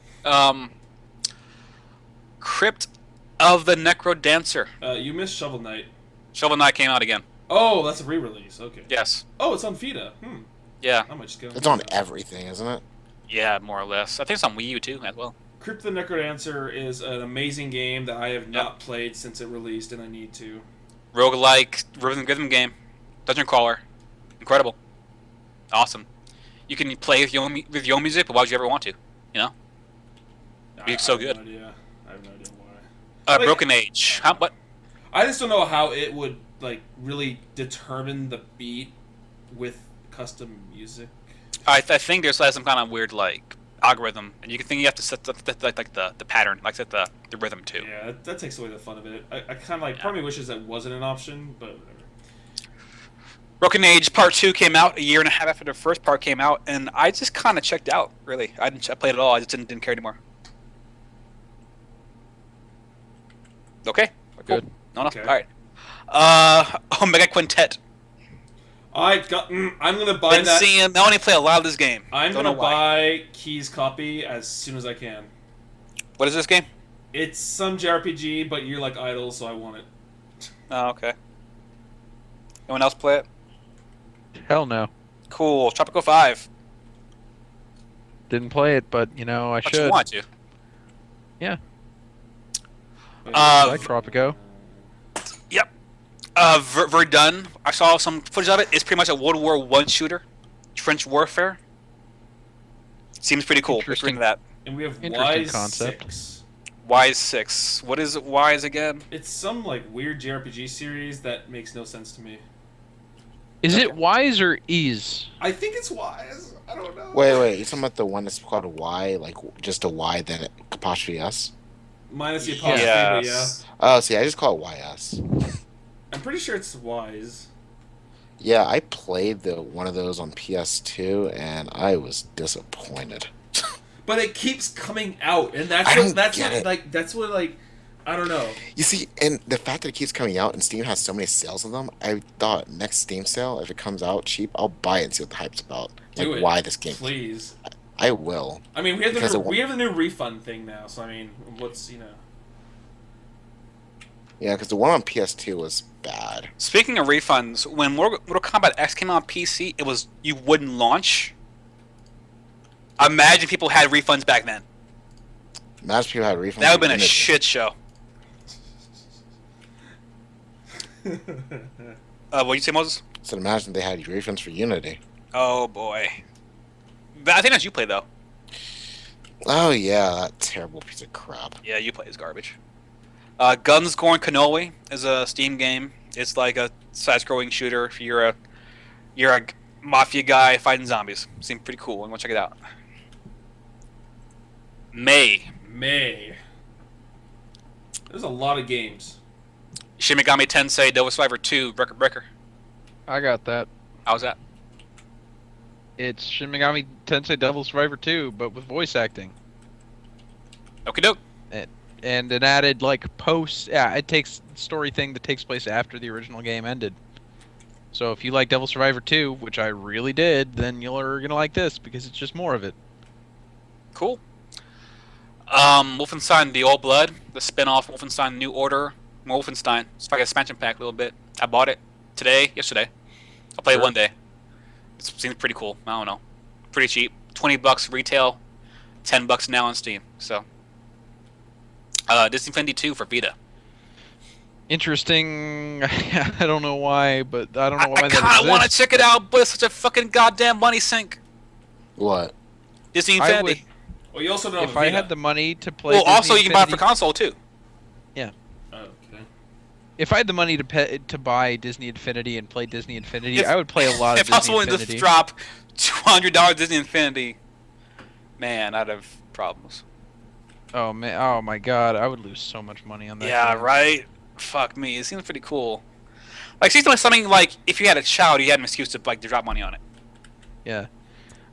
Crypt of the Necrodancer. You missed Shovel Knight. Shovel Knight came out again. Oh, that's a re-release. Okay. Yes. Oh, it's on Vita. Yeah. I might just go. It's on everything, isn't it? Yeah, more or less. I think it's on Wii U too, as well. Crypt the Necrodancer is an amazing game that I have not played since it released, and I need to. Roguelike rhythm game, dungeon crawler, incredible, awesome. You can play with your own music, but why would you ever want to? You know, it's so good. I have no idea why. Like, Broken Age. What? I just don't know how it would like really determine the beat with custom music. I think there's some kind of weird like algorithm, and you have to set the pattern, like set the rhythm too. Yeah, that takes away the fun of it. I kind of like part of me wishes that wasn't an option, but whatever. Broken Age Part 2 came out a year and a half after the first part came out, and I just kind of checked out. Really, I played it all. I just didn't care anymore. Okay, Good. No, Okay. all right. Omega Quintet. I'm gonna buy Been that. seeing. I want to play a lot of this game. I'm Don't gonna know why. buy Key's copy as soon as I can. What is this game? It's some JRPG, but you're like idle, so I want it. Oh, okay. Anyone else play it? Hell no. Cool. Tropico 5. Didn't play it, but you know I But should. you want to? I like Tropico. Yep. Verdun. I saw some footage of it. It's pretty much a World War I shooter. Trench warfare. Seems pretty cool. Interesting. Interesting. That. And we have Interesting Wise concept. 6. Wise 6. What is it? Wise again? It's some like weird JRPG series that makes no sense to me. Is it Wise or Ease? I think it's Wise. I don't know. Wait, you talking about the one that's called a Y, like just a Y, then apostrophe S? Minus the apostrophe, but yeah. Yes. Oh, see, I just call it YS. I'm pretty sure it's Wise. Yeah, I played one of those on PS2, and I was disappointed. But it keeps coming out, and I don't get it. that's what I don't know. You see, and the fact that it keeps coming out and Steam has so many sales of them, I thought next Steam sale, if it comes out cheap, I'll buy it and see what the hype's about. Do Like, it, why this game? please. I will. I mean, we have Because we have the new refund thing now, so I mean, what's Yeah, because the one on PS2 was bad. Speaking of refunds, when Mortal Kombat X came out on PC, it was you wouldn't launch. Imagine people had refunds back then. Imagine people had refunds. That would have been a Unity. shit show. What did you say, Moses? So imagine they had refunds for Unity. Oh boy. I think that's you play though. Oh yeah, that terrible piece of crap. Yeah, you play is garbage. Guns Gorn Cannoli is a Steam game. It's like a side-scrolling shooter. If you're a mafia guy fighting zombies. Seems pretty cool. I'm gonna check it out. May. There's a lot of games. Shin Megami Tensei Devil Survivor 2 Record Breaker. I got that. How's that? It's Shin Megami Tensei Devil Survivor 2, but with voice acting. Okie doke. And an added like post. Yeah, it takes story thing that takes place after the original game ended. So if you like Devil Survivor 2, which I really did, then you're gonna like this because it's just more of it. Cool. Wolfenstein The Old Blood, the spin-off Wolfenstein New Order. More Wolfenstein. It's like an expansion pack a little bit. I bought it yesterday. I'll play it one day. It seems pretty cool. I don't know. Pretty cheap. $20 retail, $10 now on Steam. So, Disney Infinity 2 for Vita. Interesting. I don't know why, but I don't know why I that kind of want to exists. check it out, but it's such a fucking goddamn money sink. What? Disney I Infinity. would, Well, you also don't have if a I Vita. had the money to play. Well, Disney also you can buy it for Infinity- console too. Oh, okay. If I had the money to buy Disney Infinity and play Disney Infinity, I would play a lot of If I was Disney willing to Infinity. drop $200 Disney Infinity, man, I'd have problems. Oh man! Oh my God! I would lose so much money on that. Yeah, game. right. Fuck me. It seems pretty cool. Like, seems like something like if you had a child, you had an excuse to drop money on it. Yeah.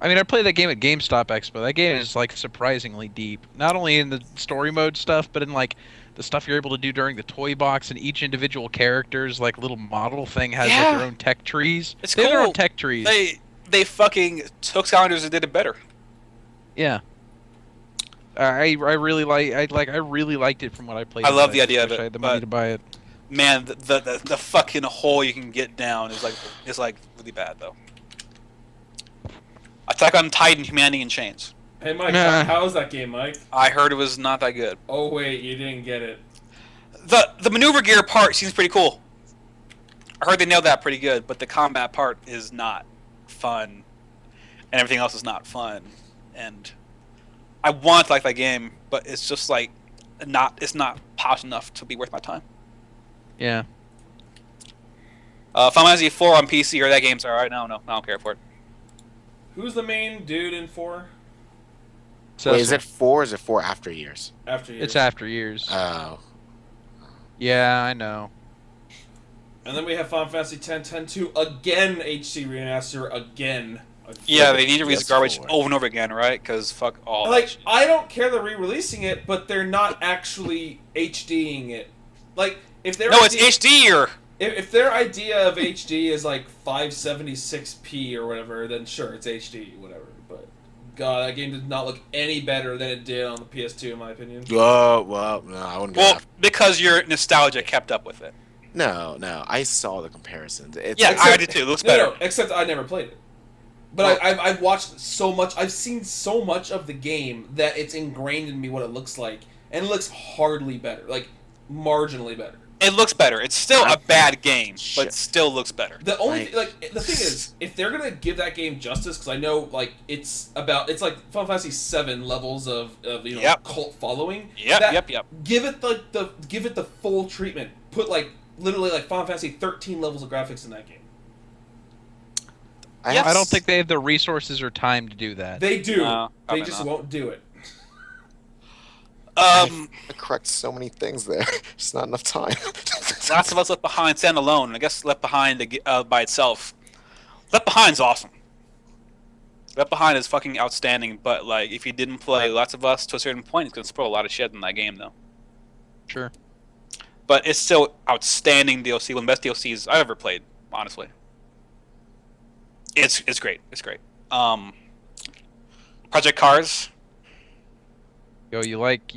I mean, I played that game at GameStop Expo. That game is like surprisingly deep. Not only in the story mode stuff, but in like the stuff you're able to do during the toy box, and each individual character's like little model thing has Yeah. like their own tech trees. It's They have their cool. own tech trees. They fucking took Skylanders and did it better. Yeah. I really I really liked it from what I played. I of love it. the idea of Wish it, I had the money but- to buy it. Man, the fucking hole you can get down is like really bad though. Attack on Titan: Humanity in Chains. Hey, Mike, Nah. how was that game, Mike? I heard it was not that good. Oh, wait, you didn't get it. The maneuver gear part seems pretty cool. I heard they nailed that pretty good, but the combat part is not fun, and everything else is not fun. And I want to like that game, but it's just like it's not polished enough to be worth my time. Yeah. Final Fantasy IV on PC or that game's alright. No, I don't care for it. Who's the main dude in 4? So Wait, is it 4 or is it 4 after years? After years. It's after years. Oh. Yeah, I know. And then we have Final Fantasy X-10-2 again, HC remaster again. Yeah, they need to release Yes, garbage for it. over and over again, right? Because fuck all that Like, shit. I don't care they're re-releasing it, but they're not actually HDing it. Like, if they're No, it's HD or if their idea of HD is like 576p or whatever, then sure, it's HD, whatever. But God, that game did not look any better than it did on the PS2, in my opinion. Oh, well, no, I wouldn't go well, after. because your nostalgia kept up with it. No, I saw the comparisons. It's, Yeah, Except- I did too. It looks better. No, except I never played it. But I've watched so much. I've seen so much of the game that it's ingrained in me what it looks like, and it looks hardly better, like marginally better. It looks better. It's still a bad game, but Shit. it still looks better. The only Like- the thing is, if they're gonna give that game justice, because I know like it's like Final Fantasy VII levels of Yep. cult following. Yep. Give it the full treatment. Put like literally like Final Fantasy 13 levels of graphics in that game. Yes. I don't think they have the resources or time to do that. They do. No, They probably just not. won't do it. I correct so many things there. Just not enough time. Last of Us Left Behind standalone. I guess Left Behind by itself. Left Behind's awesome. Left Behind is fucking outstanding, but like if you didn't play Last of Us to a certain point, it's gonna spoil a lot of shit in that game though. Sure. But it's still outstanding DLC, one of the best DLCs I've ever played, honestly. It's great. It's great. Project Cars. Yo, you like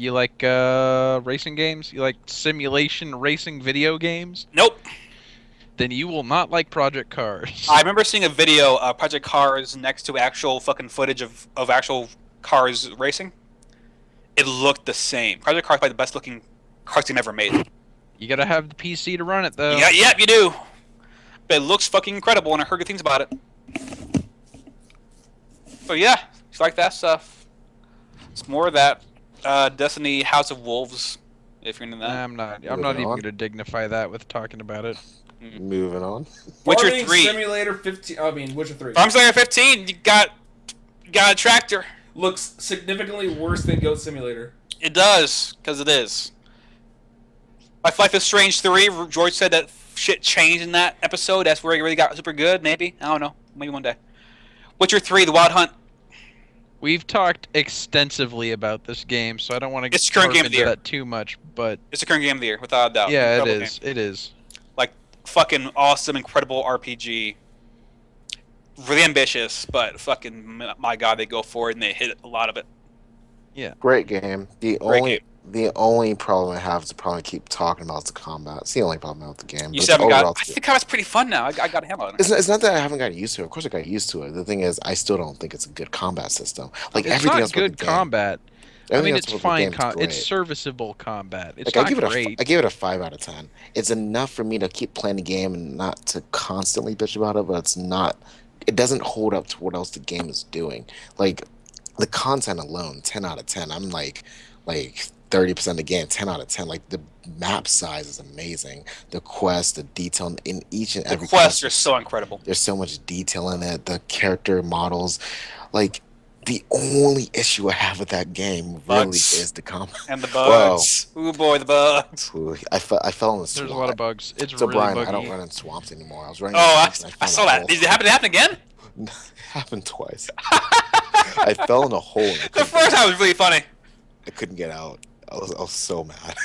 racing games? You like simulation racing video games? Nope. Then you will not like Project Cars. I remember seeing a video of Project Cars next to actual fucking footage of actual cars racing. It looked the same. Project Cars is probably the best looking cars game ever made. You gotta have the PC to run it though. Yeah, yep, you do. But it looks fucking incredible, and I heard good things about it. So yeah, if you like that stuff, it's more of that. Destiny House of Wolves, if you're into that. I'm not Moving even on. gonna dignify that with talking about it. Moving on. Witcher Farming 3. Simulator 15. I mean, Witcher 3 Farm Simulator 15, you got a tractor. looks significantly worse than Goat Simulator. It does, because it is. Life is Strange 3, George said that shit changed in that episode. That's where it really got super good, maybe. I don't know. Maybe one day. Witcher 3, The Wild Hunt. We've talked extensively about this game, so I don't want to It's the current harp game of the into year. that too much. But It's the current game of the year, without a doubt. yeah, it Incredible is. game. It is. Like, fucking awesome, incredible RPG. Really ambitious, but fucking, my god, they go for it and they hit a lot of it. Great game. Great The only problem I have is the problem I keep talking about is the combat. It's the only problem with the game. You but still haven't overall, got. I it's good. think combat's pretty fun now. I got a handle on it. It's not that I haven't gotten used to it. Of course, I got used to it. The thing is, I still don't think it's a good combat system. Like It's everything not else about good the game- combat. I everything mean, else it's about the fine. game is It's great. serviceable combat. It's Like not I give it great. I give it a 5 out of 10. It's enough for me to keep playing the game and not to constantly bitch about it, but it's not. It doesn't hold up to what else the game is doing. Like the content alone, 10 out of 10. I'm like 30% of the game, 10 out of 10. Like the map size is amazing. The quest, the detail in each and The every quests quest. are so incredible. There's so much detail in it. The character models, like the only issue I have with that game really Bugs. is the combat. And the bugs. Ooh boy, the bugs. Ooh, I fell in the swamp. There's a lot of bugs. It's So really Brian, buggy. I don't run in swamps anymore. I was running. Oh, in I swamps and fell in saw a that. hole. Did it happen again? It happened twice. I fell in a hole. And I The couldn't, first time was really funny. I couldn't get out. I was so mad.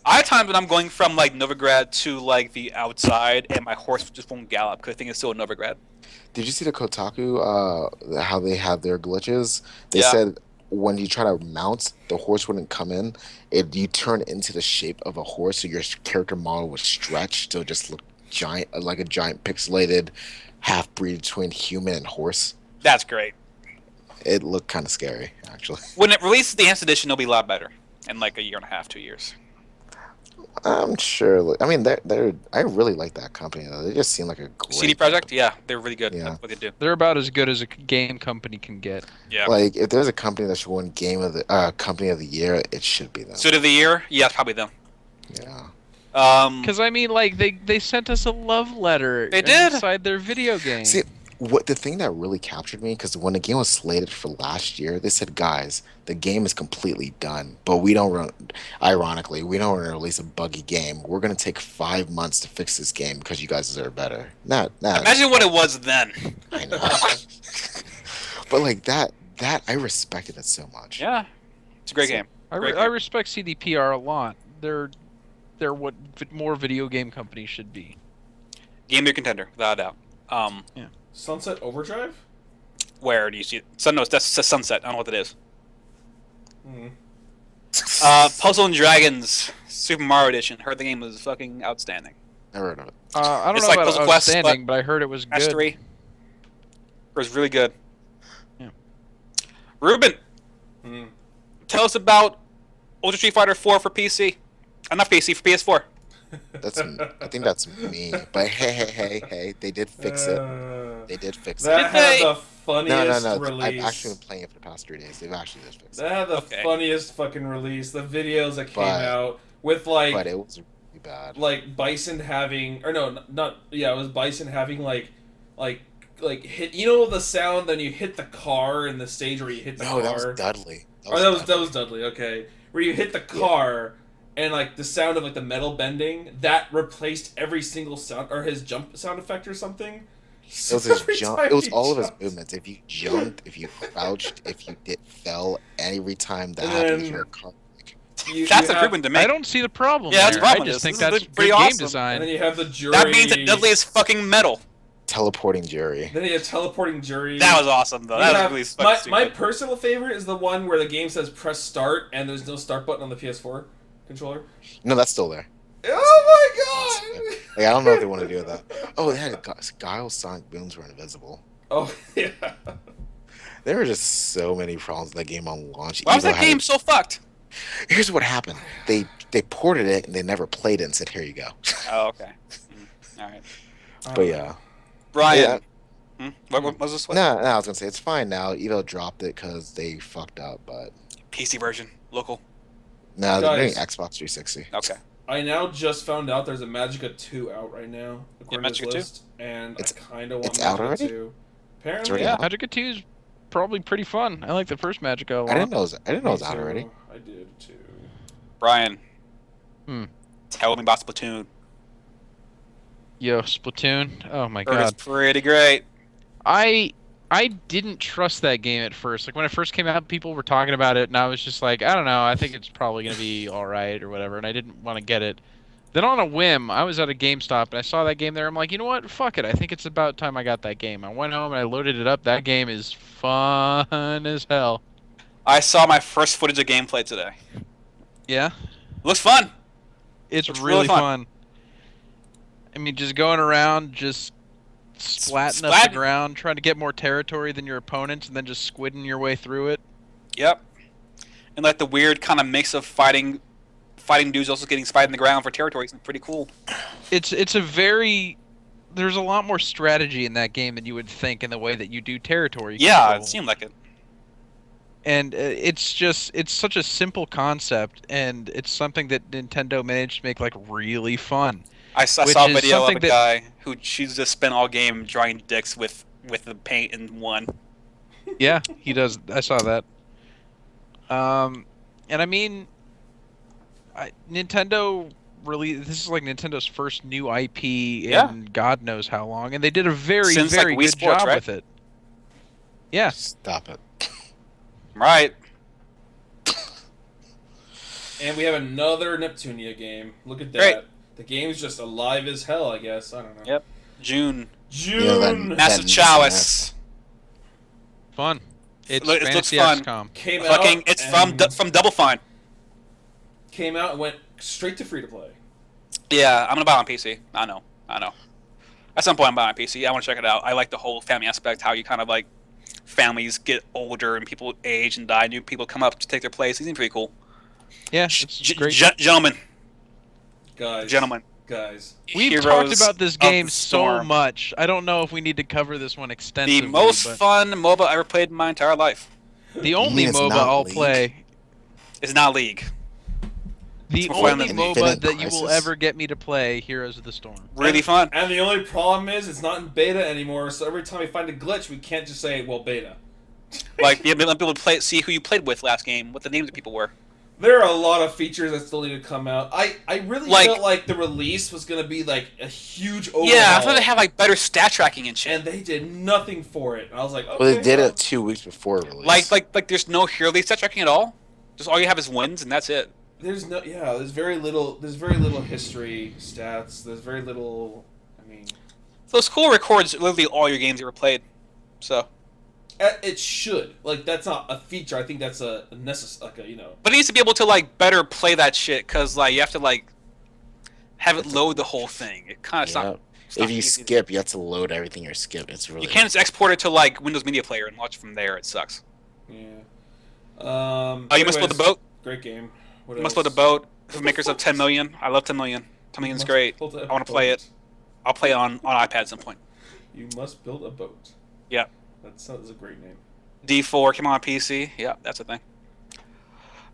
I have times when I'm going from like Novigrad to like the outside, and my horse just won't gallop because I think it's still in Novigrad. Did you see the Kotaku? How they have their glitches? They Yeah. said when you try to mount, the horse wouldn't come in. You turn into the shape of a horse, so your character model would stretch to just look giant, like a giant pixelated half breed between human and horse. That's great. It looked kind of scary, actually. When it releases the Enhanced Edition, it'll be a lot better in like a year and a half, 2 years. I'm sure. I mean, I really like that company. Though. They just seem like a great CD Projekt, yeah, they're really good. Yeah. That's what they do. They're about as good as a game company can get. Yeah. Like, if there's a company that should win Company of the Year, it should be them. Suit of the year, yeah, it's probably them. Yeah. Because I mean, like they sent us a love letter. They did. inside their video game. See, what the thing that really captured me, because when the game was slated for last year, they said, "Guys, the game is completely done, but we don't run. Ironically, we don't want to release a buggy game. We're gonna take 5 months to fix this game because you guys deserve better." Not. Imagine what it was then. I know. But like that, I respected it so much. Yeah, it's a great game. I Great game. respect CDPR a lot. They're what more video game companies should be. Game of the contender, without a doubt. Sunset Overdrive? Where do you see it? No, that's Sunset. I don't know what that is. Hmm. Puzzle and Dragons Super Mario Edition. Heard the game was fucking outstanding. Never heard of it. I don't It's know like about Puzzle Quest, outstanding, but I heard it was Smash good. 3. It was really good. Yeah. Ruben, Hmm. tell us about Ultra Street Fighter 4 for PC. Not PC, for PS4. I think that's me. But hey, they did fix it. They did fix it. That had the funniest No. I've really actually been playing it for the past 3 days. They've actually just fixed That it. had the Okay. funniest fucking release. The videos that came But- out with But it was really bad. like Bison having, or no, not yeah, it was Bison having like hit. You know the sound then you hit the car in the stage where you hit the No, car. that was Dudley. Oh, that was Dudley. Okay, where you hit the car and like the sound of like the metal bending that replaced every single sound or his jump sound effect or something. It was his Every jump. time It was he all of his jumped. movements. If you jumped, if you crouched, if you fell, every time that And happened, then- you hear a car. That's have- improvement to me. I don't see the problem. Yeah, that's there. the problem I with just this. think This is that's pretty good game awesome. design. And then you have the jury. That means that Dudley is fucking metal. Teleporting jury. Then you have teleporting jury. That was awesome, though. You That was have- really fucking my stupid. personal favorite is the one where the game says press start and there's no start button on the PS4 controller. No, that's still there. Oh my god! Like, I don't know what they want to do with that. Oh, they had Guile's Sonic Booms were invisible. Oh yeah. There were just so many problems with that game on launch. Why was Evo that had game it- so fucked? Here's what happened. They ported it and they never played it and said, "Here you go." Oh, okay. All right. But yeah. Brian. What was this one? No, I was gonna say it's fine now. Evo dropped it because they fucked up, but PC version. Local. no, they're doing Guys. Xbox 360. Okay. I now just found out there's a Magica 2 out right now, according to Magica 2? this list, and It's- I kind of want it's out Magica already? 2. It's Apparently, already Yeah, out? Magica 2 is probably pretty fun. I like the first Magica a lot. I didn't know it was out Me already. too. I did too. Brian. Hmm. Tell me about Splatoon. Yo, Splatoon. Oh my Heard it's god. pretty great. I didn't trust that game at first. Like when it first came out, people were talking about it, and I was just like, I don't know. I think it's probably gonna be all right or whatever, and I didn't want to get it. Then on a whim, I was at a GameStop and I saw that game there. I'm like, you know what? Fuck it. I think it's about time I got that game. I went home and I loaded it up. That game is fun as hell. I saw my first footage of gameplay today. Yeah, Looks fun. it's It's really really fun. fun. I mean, just going around, just splatting up Splat- the ground, trying to get more territory than your opponents, and then just squidding your way through it. Yep. And like the weird kind of mix of fighting dudes also getting spied in the ground for territory. It's pretty cool. It's a very there's a lot more strategy in that game than you would think in the way that you do territory Yeah, control. it seemed like it. And it's such a simple concept, and it's something that Nintendo managed to make like really fun. I saw Which a is video of a something that- guy who chooses to spend all game drawing dicks with the paint in one. Yeah, he does. I saw that. And I mean, Nintendo really this is like Nintendo's first new IP Yeah. in God knows how long, and they did a very Since, like, very Wii good Sports, job right? with it. Yeah. Stop it. Right. And we have another Neptunia game. Look at that. Great. The game's just alive as hell, I guess. I don't know. Yep. June. June Massive Chalice. Fun. It's It looks Fantasy fun. XCOM. came Fucking, out. it's and from Double Fine. Came out and went straight to free to play. Yeah, I'm gonna buy it on PC. I know. At some point, I'm buying it on PC. I want to check it out. I like the whole family aspect. How you kind of like families get older and people age and die. New people come up to take their place. It seems pretty cool. Yeah, it's great. Gentlemen, Guys. We've heroes talked about this of game the so storm. much. I don't know if we need to cover this one extensively. The most but fun MOBA I ever played in my entire life. the only mean it's MOBA not I'll League? play. It's not League. The before only Infinite MOBA that you will Crisis? ever get me to play, Heroes of the Storm. Really fun. And the only problem is it's not in beta anymore, so every time we find a glitch, we can't just say, well, beta. Like being able to play, see who you played with last game, what the names of people were. There are a lot of features that still need to come out. I really Like- felt like the release was going to be like a huge overhaul. Yeah, I thought they had like better stat tracking and shit. And they did nothing for it. And I was like, okay. Well, they did well. it 2 weeks before release. Like there's no hero league stat tracking at all. Just all you have is wins and that's it. There's very little history stats. There's very little, I mean, So school records literally all your games you ever played. So, it should. Like, that's not a feature. I think that's a like a, but it needs to be able to like better play that shit because like you have to like have it load the whole thing. It kind of Yeah. If you skip, you have to load everything you skip. It's really You can't just export it to like Windows Media Player and watch from there. It sucks. yeah. Oh, you must build the anyways, boat. Great game. What You must else? build a boat. The What makers the of fuck 10 is- million. I love 10 million. 10 You million's must great. build a I want to play it. boat. I'll play it on iPad at some point. You must build a boat. Yeah. That is a great name. D4 came on PC. Yeah, that's a thing.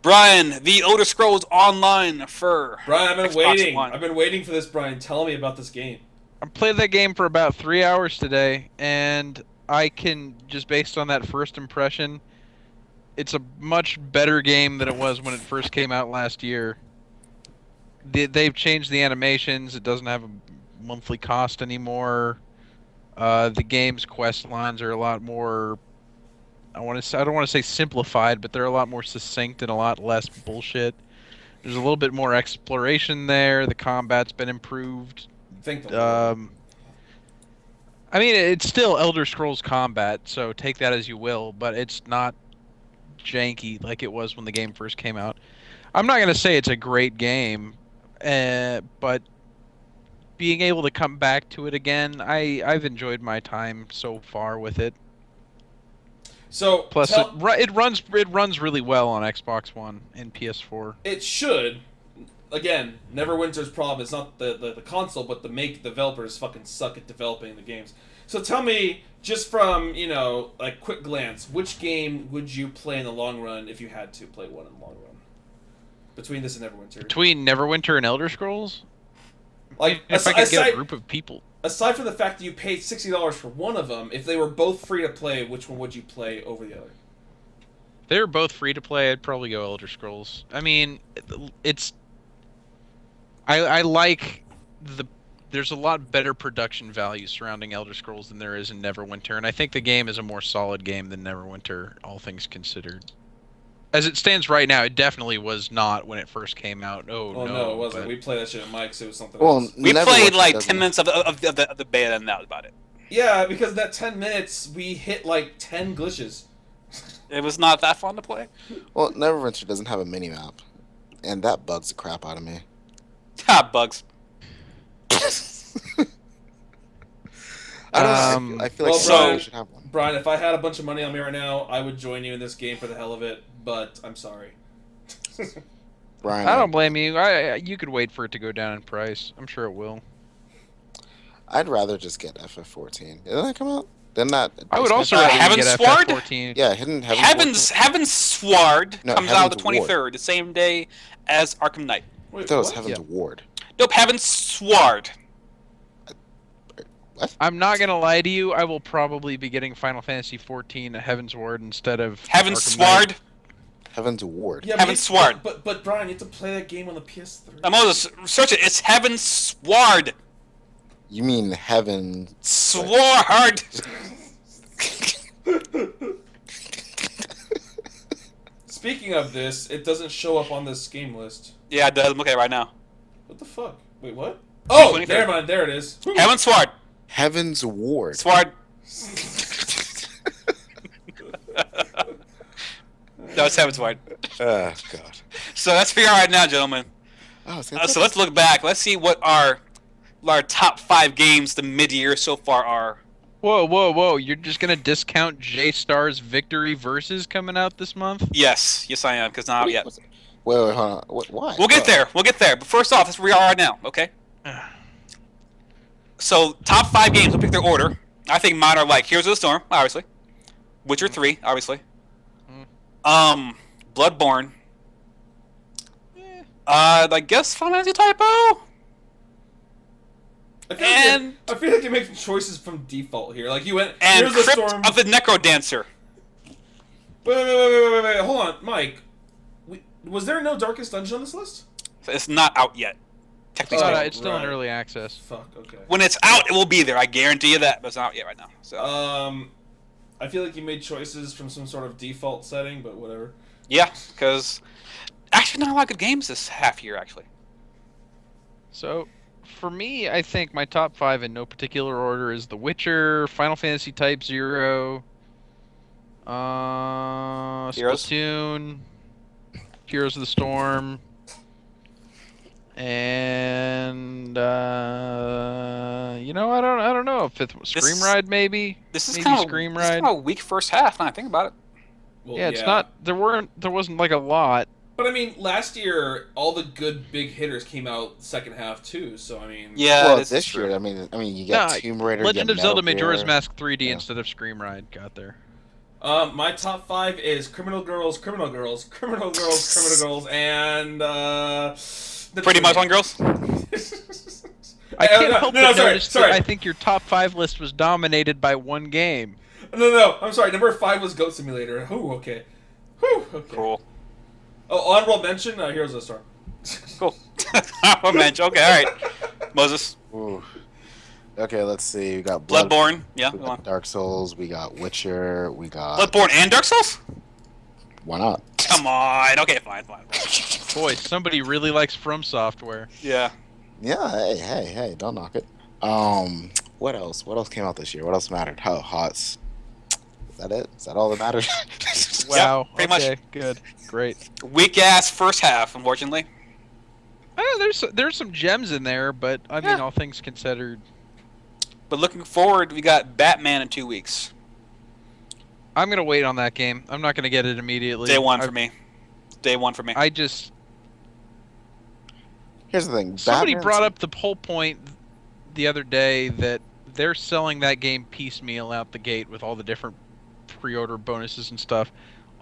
Brian, the Elder Scrolls Online for Brian, I've been Xbox waiting. One. I've been waiting for this, Brian. Tell me about this game. I played that game for about 3 hours today, and I can, just based on that first impression, it's a much better game than it was when it first came out last year. They've changed the animations. It doesn't have a monthly cost anymore. The game's quest lines are a lot more. I don't want to say simplified, but they're a lot more succinct and a lot less bullshit. There's a little bit more exploration there. The combat's been improved. Thank the Lord. I mean, it's still Elder Scrolls combat, so take that as you will, but it's not janky like it was when the game first came out. I'm not going to say it's a great game, but being able to come back to it again, I've enjoyed my time so far with it. So Plus, it runs really well on Xbox One and PS4. it should. Again, Neverwinter's problem is not the console, but the developers fucking suck at developing the games. So tell me, just from, like quick glance, which game would you play in the long run if you had to play one in the long run? Between this and Neverwinter. Between Neverwinter and Elder Scrolls? Like, If I could get a aside, group of people. aside from the fact that you paid $60 for one of them, if they were both free to play, which one would you play over the other? If they were both free to play, I'd probably go Elder Scrolls. I mean, it's... I like the... There's a lot better production value surrounding Elder Scrolls than there is in Neverwinter, and I think the game is a more solid game than Neverwinter, all things considered. As it stands right now, it definitely was not when it first came out. Oh, Oh, no, no, it wasn't. but- We played that shit at Mike's. It was something Well, else. We Neverwinter played like doesn't- 10 minutes of the beta and that was about it. Yeah, because that 10 minutes, we hit like 10 glitches. It was not that fun to play. Well, Neverwinter doesn't have a mini map, and that bugs the crap out of me. Ha, bugs. I don't know. I feel like Well, Sony Brian- should have one. Brian, if I had a bunch of money on me right now, I would join you in this game for the hell of it, but I'm sorry. Brian, I don't blame you. You could wait for it to go down in price. I'm sure it will. I'd rather just get FF14. Didn't that come out? Didn't that? I would also Uh, rather you Heaven's get Sword? FF14. Yeah, Heaven's Sword No, comes out the Heaven's Ward. 23rd, the same day as Arkham Knight. I Wait, thought it was what? Heaven's Yeah. Ward. Nope, Heaven's Sword. What? I'm not gonna lie to you. I will probably be getting Final Fantasy 14 Heaven's Ward instead of Heaven's Arkham Knight. Sword. Heaven's Ward. Yeah, Heaven's but you- Sword. But Brian, you have to play that game on the PS3. I'm gonna search it. It's Heaven's Sword. You mean Heaven? Sword. Speaking of this, it doesn't show up on this game list. Yeah, it does. I'm looking at it right now. What the fuck? Wait, what? Oh, 23rd. never mind. There it is. Whew. Heaven Sword. Heaven's Ward. Sword. No, it's Heaven Sword. Oh God. So that's where we are right now, gentlemen. Oh, So let's look back. Let's see what our top 5 games the mid-year so far are. Whoa, whoa, whoa! You're just gonna discount J-Star's Victory Versus coming out this month? Yes, I am, because not out yet. Wait, hold on. Why? We'll get there. But first off, that's where we are right now. Okay. So top 5 games. We'll pick their order. I think mine are like Heroes of the Storm, obviously. Witcher 3, obviously. Bloodborne. I guess Final Fantasy Typo. I feel like you're making choices from default here. Like you went. And Here's the Crypt Storm. of the Necrodancer. Wait! Hold on, Mike. Was there no Darkest Dungeon on this list? It's not out yet. Technically speaking. It's still in right. early access. Fuck. Okay. When it's out, it will be there. I guarantee you that. But it's not out yet right now. So I feel like you made choices from some sort of default setting, but whatever. yeah, because actually not a lot of good games this half year. Actually, So, for me, I think my top 5 in no particular order is The Witcher, Final Fantasy Type 0, Heroes? Splatoon, Heroes of the Storm, and I don't know if it's Scream Ride maybe. this is Maybe kind of Scream this is Ride. kind of a weak first half. Now I think about it. Well, Yeah, it's not. There wasn't like a lot. But I mean, last year all the good big hitters came out second half too. So I mean, Yeah, Well, this is this true. year, I mean, you got Nah, Tomb Raider. Legend you of got Zelda Metal Majora's Gear. Mask 3D Yeah. instead of Scream Ride got there. my top 5 is Criminal Girls, and the Pretty much on girls. I can't no, help no, but sorry, notice sorry. that I think your top 5 list was dominated by one game. No, I'm sorry. Number 5 was Goat Simulator. Ooh, okay. Whew, okay. Cool. Oh, honorable mention, Heroes of the Storm. Cool. Oh man. Okay. All right. Moses. Ooh. Okay, let's see. We got Bloodborne. Yeah. We Go got on. Dark Souls. We got Witcher. We got. Bloodborne and Dark Souls. Why not? Come on. Okay. Fine. Boy, somebody really likes From Software. Yeah. Yeah. Hey! Don't knock it. What else? What else came out this year? What else mattered? How HOTS? Is that it? Is that all that mattered? Wow. pretty much. Okay, good. Great. Weak ass first half, unfortunately. There's some gems in there, but I mean, Yeah. all things considered, But looking forward, we got Batman in 2 weeks. I'm gonna wait on that game. I'm not gonna get it immediately. Day one for me. Day one for me. I just Here's the thing. somebody Batman's- brought up the whole point the other day that they're selling that game piecemeal out the gate with all the different pre-order bonuses and stuff.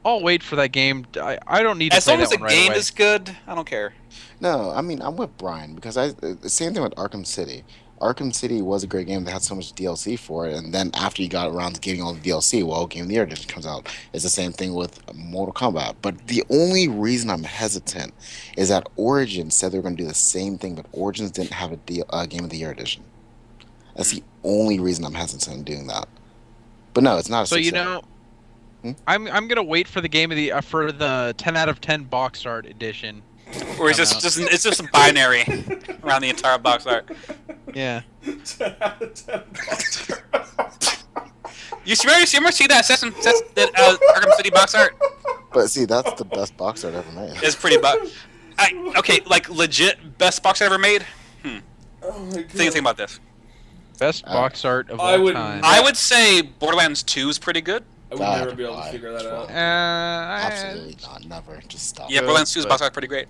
I'll wait for that game. I don't need to As play long as that the one right game away. is good, I don't care. No, I mean I'm with Brian because the same thing with Arkham City. Arkham City was a great game that had so much DLC for it, and then after you got around to getting all the DLC, well, Game of the Year edition comes out. It's the same thing with Mortal Kombat. But the only reason I'm hesitant is that Origins said they were going to do the same thing, but Origins didn't have a Game of the Year edition. That's the only reason I'm hesitant in doing that. But no, it's not a So 6-7. I'm gonna wait for the game of the for the 10 out of 10 box art edition. Or it's I'm just a binary around the entire box art. Yeah. 10 out of 10 box art. You ever see that Arkham City box art? But see, that's the best box art ever made. It's pretty okay, like legit best box art ever made. Oh my god. Think about this. Best box art of I all would time. I would say Borderlands 2 is pretty good. I would God, never be able to why? figure that out. Absolutely not. Never. Just stop. Yeah, Good, Borderlands 2's but- box art pretty great.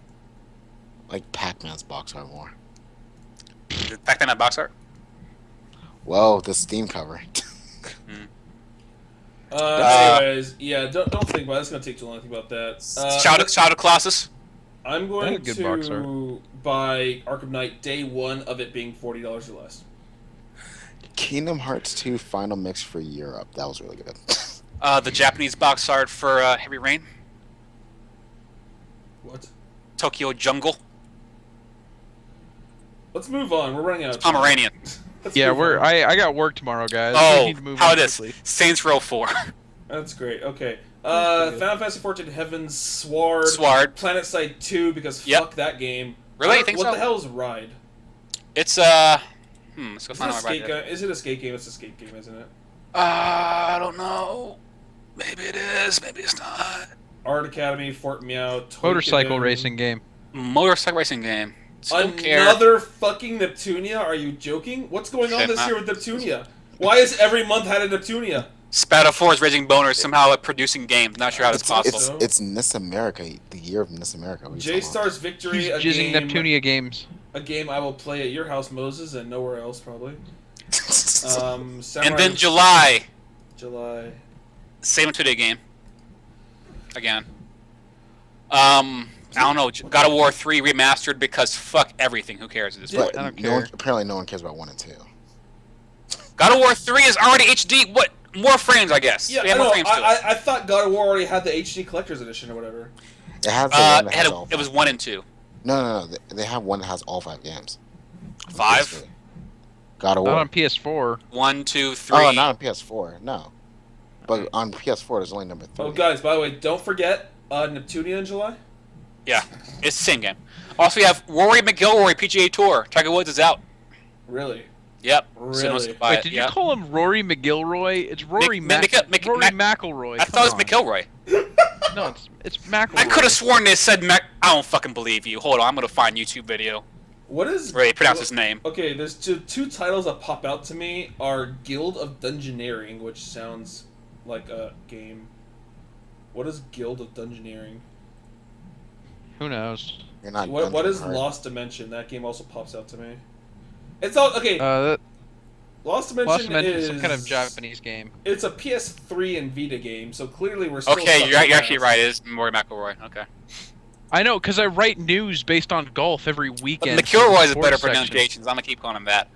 Like Pac-Man's box art more. Back then, that box art. Whoa, the Steam cover. Anyways, yeah, don't think about it. It's gonna take too long to think about that. Shadow of Colossus. I'm going That's a good box to buy Arkham Knight day one of it being $40 or less. Kingdom Hearts 2 Final Mix for Europe. That was really good. The Japanese box art for Heavy Rain. What? Tokyo Jungle. Let's move on. We're running out of time. Pomeranian. Let's Yeah, move on. I got work tomorrow, guys. We Oh, need to move how on it is. quickly. Saints Row 4. That's great. Okay. Final Fantasy XIV Heaven's Sword. Sword. Planet Side 2 because Yep. fuck that game. Really? You think what so? the hell is Ride? It's let's go Is it, find a out skate about it. game? Is it a skate game? It's a skate game, isn't it? I don't know. Maybe it is. Maybe it's not. Art Academy, Fort Meow, Motorcycle Toykoden. racing game. Motorcycle racing game. Still care. Another fucking Neptunia? Are you joking? What's going on Shit, this man. year with Neptunia? Why is every month had a Neptunia? Spatter 4 is Raging Boner somehow producing games. Not sure how that's possible. So? It's NIS America, the year of NIS America. What are you J talking about? Star's Victory, He's a jizzing game, Neptunia games. a game I will play at your house, Moses, and nowhere else probably. Samurai And then July, July. same 2-day game. Again. I don't know. God of War 3 remastered because fuck everything. Who cares at this But point? I don't no one, care. apparently no one cares about 1 and 2. God of War 3 is already HD. What? More frames, I guess. Yeah, We I have more know. frames to it. I thought God of War already had the HD Collector's Edition or whatever. It has the one that It, had has a- all it was five. 1 and 2. No. They have one that has all 5 games. 5? God of Not War. on PS4. 1, 2, 3. Oh, not on PS4. No. But on PS4, there's only number 3. Oh, guys, by the way, don't forget Neptunia in July. Yeah, it's the same game. Also, we have Rory McIlroy PGA Tour. Tiger Woods is out. Really? Yep. Really? So must buy Wait, it, did yeah. you call him Rory McIlroy? It's Rory Mick- Rory Mac- McIlroy. I thought it was Come McIlroy. on. No, it's McIlroy. I could have sworn they said Mac. I don't fucking believe you. Hold on, I'm gonna find YouTube video What is? where they pronounce his name. Okay, there's two titles that pop out to me are Guild of Dungeoneering, which sounds like a game. What is Guild of Dungeoneering? Who knows? You're not What dungeon is hard. Lost Dimension? That game also pops out to me. It's all okay. That Lost Dimension Lost Dimension is is some kind of Japanese game. It's a PS3 and Vita game, so clearly we're still. Okay, stuck you're in the actually past. right. It is Rory McIlroy. Okay. I know, because I write news based on golf every But weekend. McIlroy is a for the better sports section. pronunciation, so I'm gonna keep calling him that.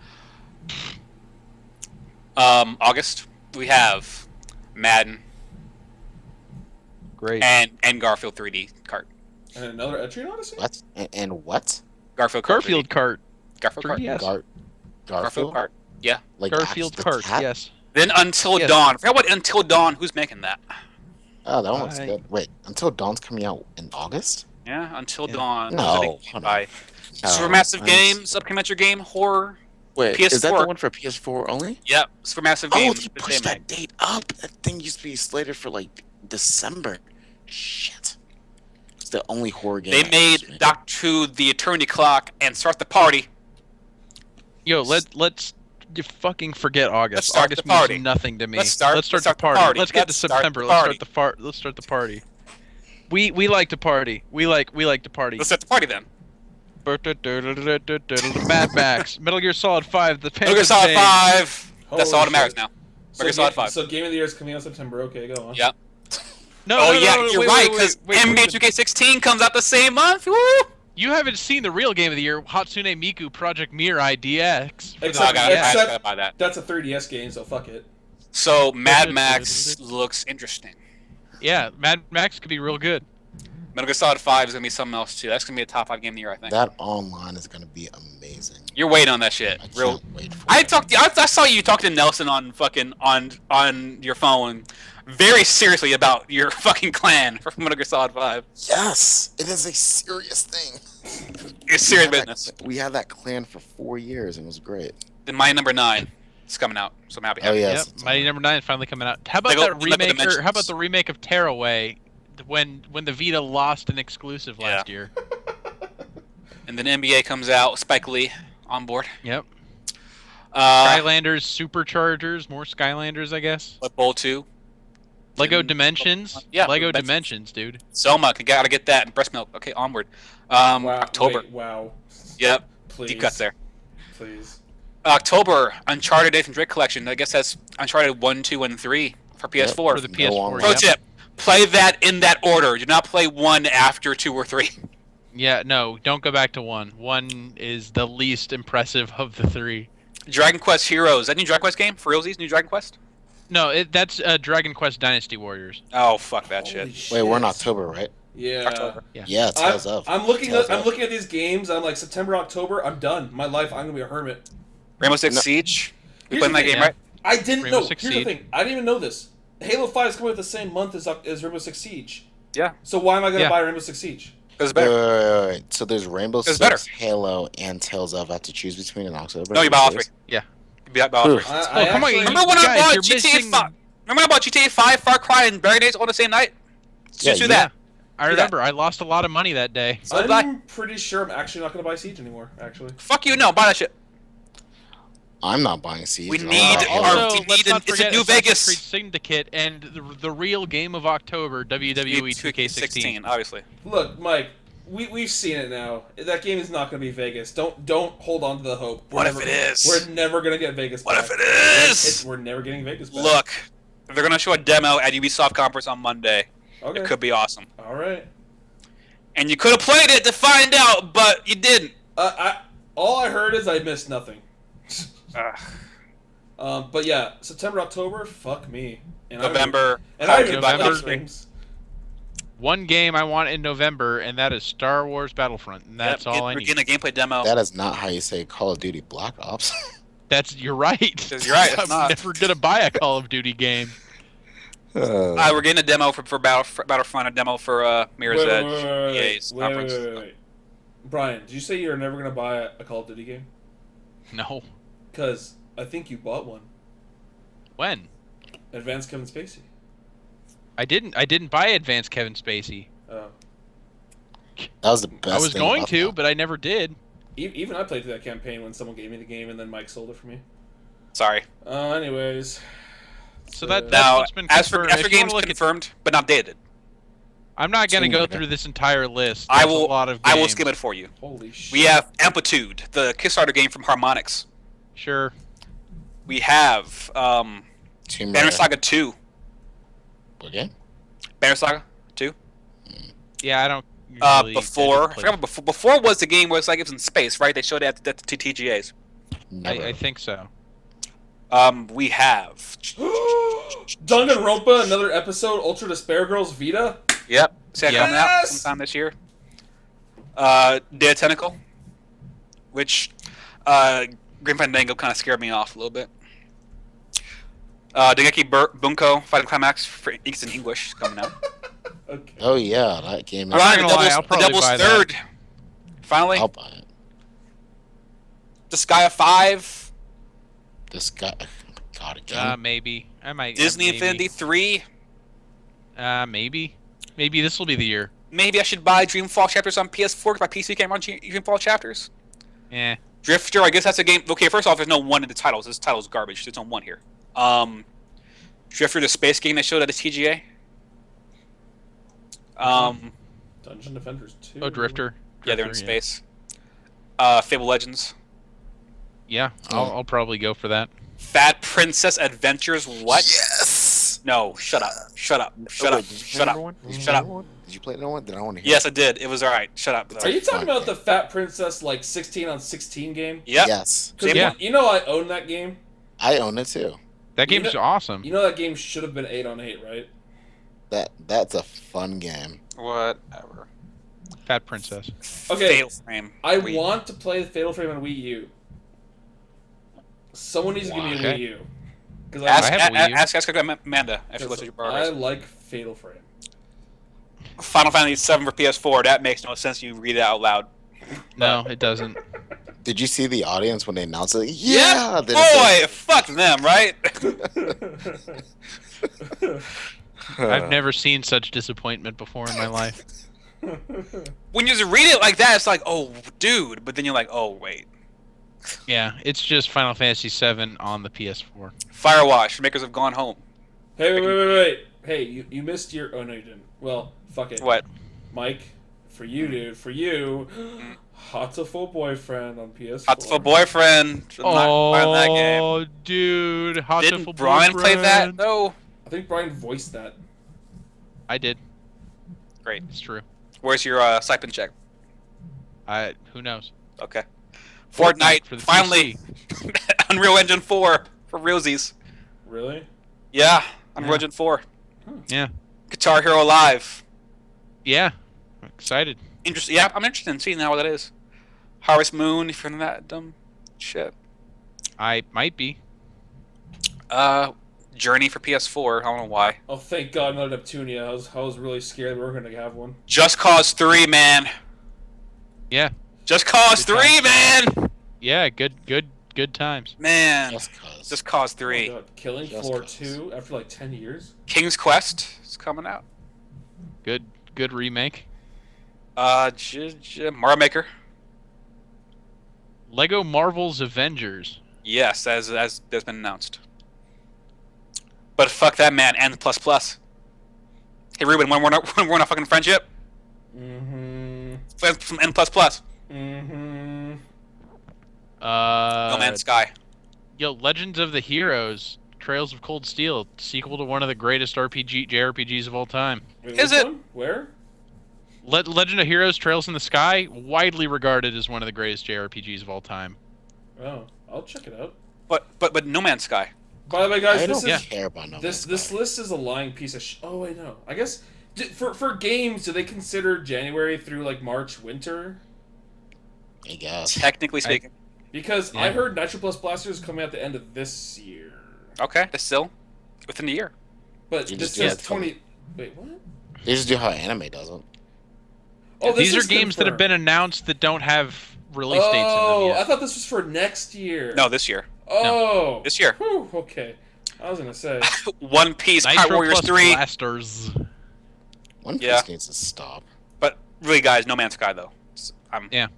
August we have Madden Great. and Garfield 3D kart. And another Etrian Odyssey. What? And what? Garfield kart. Garfield 3D. Kart. Garfield kart. 3DS. Garfield? Garfield kart. Yeah. Like Garfield the Kart. cat? Yes. Then Until Yes. Dawn. I forgot what Until Dawn. Who's making that? Oh, that one looks I- good. Wait, Until Dawn's coming out in August? Yeah, Until Yeah. Dawn. No, I think hold on. by No, Supermassive I'm- Games, upcoming game, horror. Wait, is that PS4. the one for PS4 only? Yep, Supermassive Oh, Games. they that pushed they that date up. That thing used to be slated for like December. Shit. It's the only horror game. They I made used. Doctor Who the Eternity Clock and Start the Party. Yo, let's fucking forget August. Let's start August the party. means nothing to me. Let's start the the party. party. Let's get to Let's start September. the Let's start the party. We like to party. We like to party. Let's start the party then. Mad Max, Metal Gear Solid 5, The Metal Gear Phantom Solid Pain. 5. That's Holy all that matters shit. now. So, Metal Gear Solid 5. So Game of the Year is coming out September. Okay, go on. Yep. No, Oh no, yeah, no, no, you're wait, right, wait, because wait, wait, NBA wait. 2K16 comes out the same month. Woo! You haven't seen the real game of the year, Hatsune Miku Project Mirai DX. No, I Except- gotta except- buy that. That's a 3DS game, so fuck it. So Mad Max looks interesting. Yeah, Mad Max could be real good. Metal Gear Solid 5 is gonna be something else too. That's gonna be a top 5 game of the year, I think. That online is gonna be amazing. You're waiting on that shit. I can't Real. wait for I it. talked. I saw you talk to Nelson on fucking on your phone, very seriously about your fucking clan for Metal Gear Solid 5. Yes, it is a serious thing. It's serious We had business. We had that clan for 4 years and it was great. Then my number 9 is coming out, so I'm happy. Oh yeah. Yep, Mighty Number 9 finally coming out. How about Lego- that Lego remake? Or Dimensions. how about the remake of Tearaway, when the Vita lost an exclusive last year? And then NBA comes out. Spike Lee on board. Yep. Uh, Skylanders Superchargers, more Skylanders, I guess. Blood Bowl 2. Lego And- Dimensions. Yeah, Lego Dimensions. Dimensions, dude. Soma, gotta get that. And breast milk. Okay, onward. Wow. October. Wait, wow. Yep. Please. Deep cuts there. Please. October, Uncharted Nathan Drake collection. I guess that's Uncharted 1, 2, and 3 for PS4. For the No PS4. longer. Pro Yep. tip: play that in that order. Do not play 1 after 2 or 3. Yeah, no, don't go back to 1. 1 is the least impressive of the 3. Dragon Quest Heroes. That new Dragon Quest game for realsies? New Dragon Quest? No, that's Dragon Quest Dynasty Warriors. Oh fuck that Holy shit. Wait, we're in shit. October, right? Yeah. October. Yeah, it tells up. I'm looking Tells at up. these games. And I'm like September, October. I'm done. My life. I'm gonna be a hermit. Rainbow Six No. Siege. You Here's playing the that thing, game, right? I didn't Rainbow know. Six Here's the Siege. thing. I didn't even know this. Halo 5 is coming out the same month as Rainbow Six Siege. Yeah. So why am I gonna Yeah. buy Rainbow Six Siege? Because it's better. Wait. So there's Rainbow It's Six, better. Halo, and Tales of I have to choose between in October. No, you buy all three. Yeah. You buy all three. I come on, actually, Remember when I Guys, bought you're GTA missing- 5? Remember when I bought GTA 5, Far Cry, and Barry Days all the same night? Just do that. I Do that. remember. I lost a lot of money that day. So did I. I'm pretty sure I'm actually not gonna buy Siege anymore. Actually, Fuck you, no, buy that shit. I'm not buying Siege. We I'm need not buying Halo. Also, we let's need not it's a forget new Assassin's Vegas. Creed Syndicate and the real game of October, WWE 2K16. obviously. look, Mike, we've seen it now. That game is not gonna be Vegas. Don't hold on to the hope. What if it is? We're never gonna get Vegas. What back. if it is? We're never getting Vegas back. Look, they're gonna show a demo at Ubisoft conference on Monday. Okay. It could be awesome. All right. And you could have played it to find out, but you didn't. All I heard is I missed nothing. Ugh. But yeah, September, October, fuck me. And November. I even buy November. those games. One game I want in November, and that is Star Wars Battlefront, and that's all I We're need. getting a gameplay demo. That is not how you say Call of Duty Black Ops. You're right. You're right, it's I'm not. never gonna buy a Call of Duty game. We're getting a demo for Battlefront, a demo for Mirror's Edge. EA's wait, conference. wait. Brian, did you say you're never gonna buy a Call of Duty game? No. Because I think you bought one. When? Advanced Kevin Spacey. I didn't buy Advanced Kevin Spacey. Oh. That was the best. I was thing going about to, that. but I never did. Even I played through that campaign when someone gave me the game and then Mike sold it for me. Sorry. Anyways. So that's Now, what's been as for confirmed. If you games wanna look at- confirmed but not dated, I'm not gonna Tomb go Raider. through this entire list. I That's will. A lot of I will games. skim it for you. Holy shit. We have Amplitude, the Kickstarter game from Harmonix. Sure. We have Tomb Banner Raider. Saga 2. Okay. Banner Saga 2. Yeah, I don't. Usually Before, I play- forgot what before was the game where it's like it was in space, right? They showed it at the TGAs. Never. I think so. We have. Danganronpa, another episode, Ultra Despair Girls Vita. Yep. See that Yeah. coming out Yes! sometime this year. Dead Tentacle, which Grim Fandango kind of scared me off a little bit. Dengeki Bunko Fighting Climax for Inks in English is coming out. Okay. Oh yeah, that game is. I'm not Alright, gonna lie, I'll the probably Devil's buy that. Third. Finally, I'll buy it. Disgaea 5, This guy. God again. Maybe I might. Disney maybe. Infinity 3. Maybe. Maybe this will be the year. Maybe I should buy Dreamfall Chapters on PS4 because my PC can't run Dreamfall Chapters. Yeah. Drifter, I guess that's a game. Okay, first off, there's no one in the titles. This title's garbage. There's no one here. Drifter, the space game they showed at the TGA. Dungeon Defenders 2. Oh, Drifter. Yeah, they're in Drifter, space. Fable Legends. Yeah, I'll probably go for that. Fat Princess Adventures. What? Yes. No, shut up. Shut up. Shut Oh, up. wait, did you Shut play up. number one? Did you Shut play up. number one? Did you play number one? Did I want to hear? Yes, I did. It was alright. Shut up. Are you talking Fuck, about yeah. the Fat Princess like 16 on 16 game? Yep. Yes. 'Cause Yeah. you know I own that game. I own it too. That You game's know- awesome. You know that game should have been 8 on 8, right? That's a fun game. Whatever. Fat Princess. Okay, Fatal Frame. I Wii. want to play Fatal Frame on Wii U. Someone needs to give me a Okay. Wii U. Because Ask, I have a Wii U. ask Amanda if she lets you borrow I hers. like Fatal Frame. Final Fantasy 7 for PS4. That makes no sense. You read it out loud. No, it doesn't. Did you see the audience when they announced it? Yeah, Yeah. Then it boy, fuck them, right? says- I've never seen such disappointment before in my life. When you just read it like that, it's like, oh, dude. But then you're like, oh, wait. Yeah, it's just Final Fantasy VII on the PS4. Firewatch. Makers have gone home. Hey, wait. Hey, you missed your... Oh, no, you didn't. Well, fuck it. What? Mike, for you, dude. For you, Hatoful Boyfriend on PS4. Hot for boyfriend. I'm not buying that game. Oh, dude, Hot Didn't Full Brian play that? Boyfriend. No. I think Brian voiced that. I did. Great. It's true. Where's your stipend check? Who knows? Okay. Fortnite, for the finally. Unreal Engine 4 for realsies. Really? Yeah, Unreal Yeah. Engine 4. Yeah. Guitar Hero Live. Yeah. I'm excited. Interesting. Yeah, I'm interested in seeing now what that is. Harvest Moon, if you're in that dumb shit. I might be. Journey for PS4. I don't know why. Oh, thank God, not Neptunia. I was really scared we were gonna have one. Just Cause 3, man. Yeah. Just Cause Good 3, man. Yeah, good times. Man. Just cause. Just Cause Oh 3. my God. Killing Just Floor Cause. 2 after like 10 years. King's Quest is coming out. Good remake. Mario Maker. Lego Marvel's Avengers. Yes, as has been announced. But fuck that, man. N plus plus. Hey Ruben, when we're not fucking friendship, Mm-hmm. play some N plus plus. Mm-hmm. No Man's Sky. Yo, Legends of the Heroes, Trails of Cold Steel, sequel to one of the greatest JRPGs of all time. Wait, Is which it? one? Where? Legend of Heroes, Trails in the Sky, widely regarded as one of the greatest JRPGs of all time. Oh, I'll check it out. But No Man's Sky. By the way, guys, I this don't is care about no this Man's this Sky. list is a lying piece of Oh wait, no. I guess for games, do they consider January through like March winter? I guess. Technically speaking. Because I Yeah. heard Nitro Plus Blaster is coming out the end of this year, Okay, that's still within the year. but You this just says get 20. Wait, what? They just do how anime doesn't. Oh, this These are is games that have confirmed. been announced that don't have release dates in them Oh, yet. I thought this was for next year. No, this year. Oh, This year. Whew, okay. I was gonna say. One Piece, Pirate Nitro Warriors plus 3. Blasters. One Piece Yeah. needs to stop. But really, guys, No Man's Sky though. Yeah.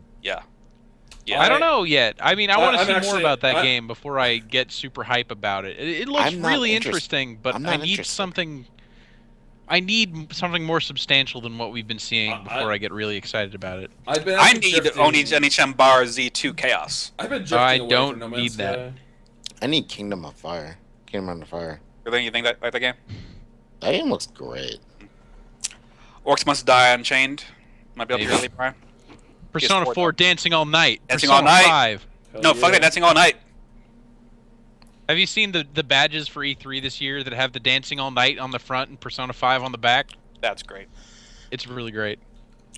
Yeah. I don't know yet. I mean, I want to I'm see more actually- about that I- game before I get super hype about it. It looks I'm not really interest- interesting, but I'm I not need interested. something. I need something more substantial than what we've been seeing before I get really excited about it. I've been. I actually need drifting- Oni Bar Z2 Chaos. I've been drifting I away don't from No Man's need that. Sky. I need Kingdom of Fire. Kingdom Under Fire. Really, you think that like that game? That game looks great. Orcs Must Die Unchained. Might be able to Maybe. really, Brian. Persona PS4 4 Dancing All Night. Dancing Persona All Night. 5. Hell No, yeah. fuck that. Dancing All Night. Have you seen the badges for E3 this year that have the Dancing All Night on the front and Persona 5 on the back? That's great. It's really great.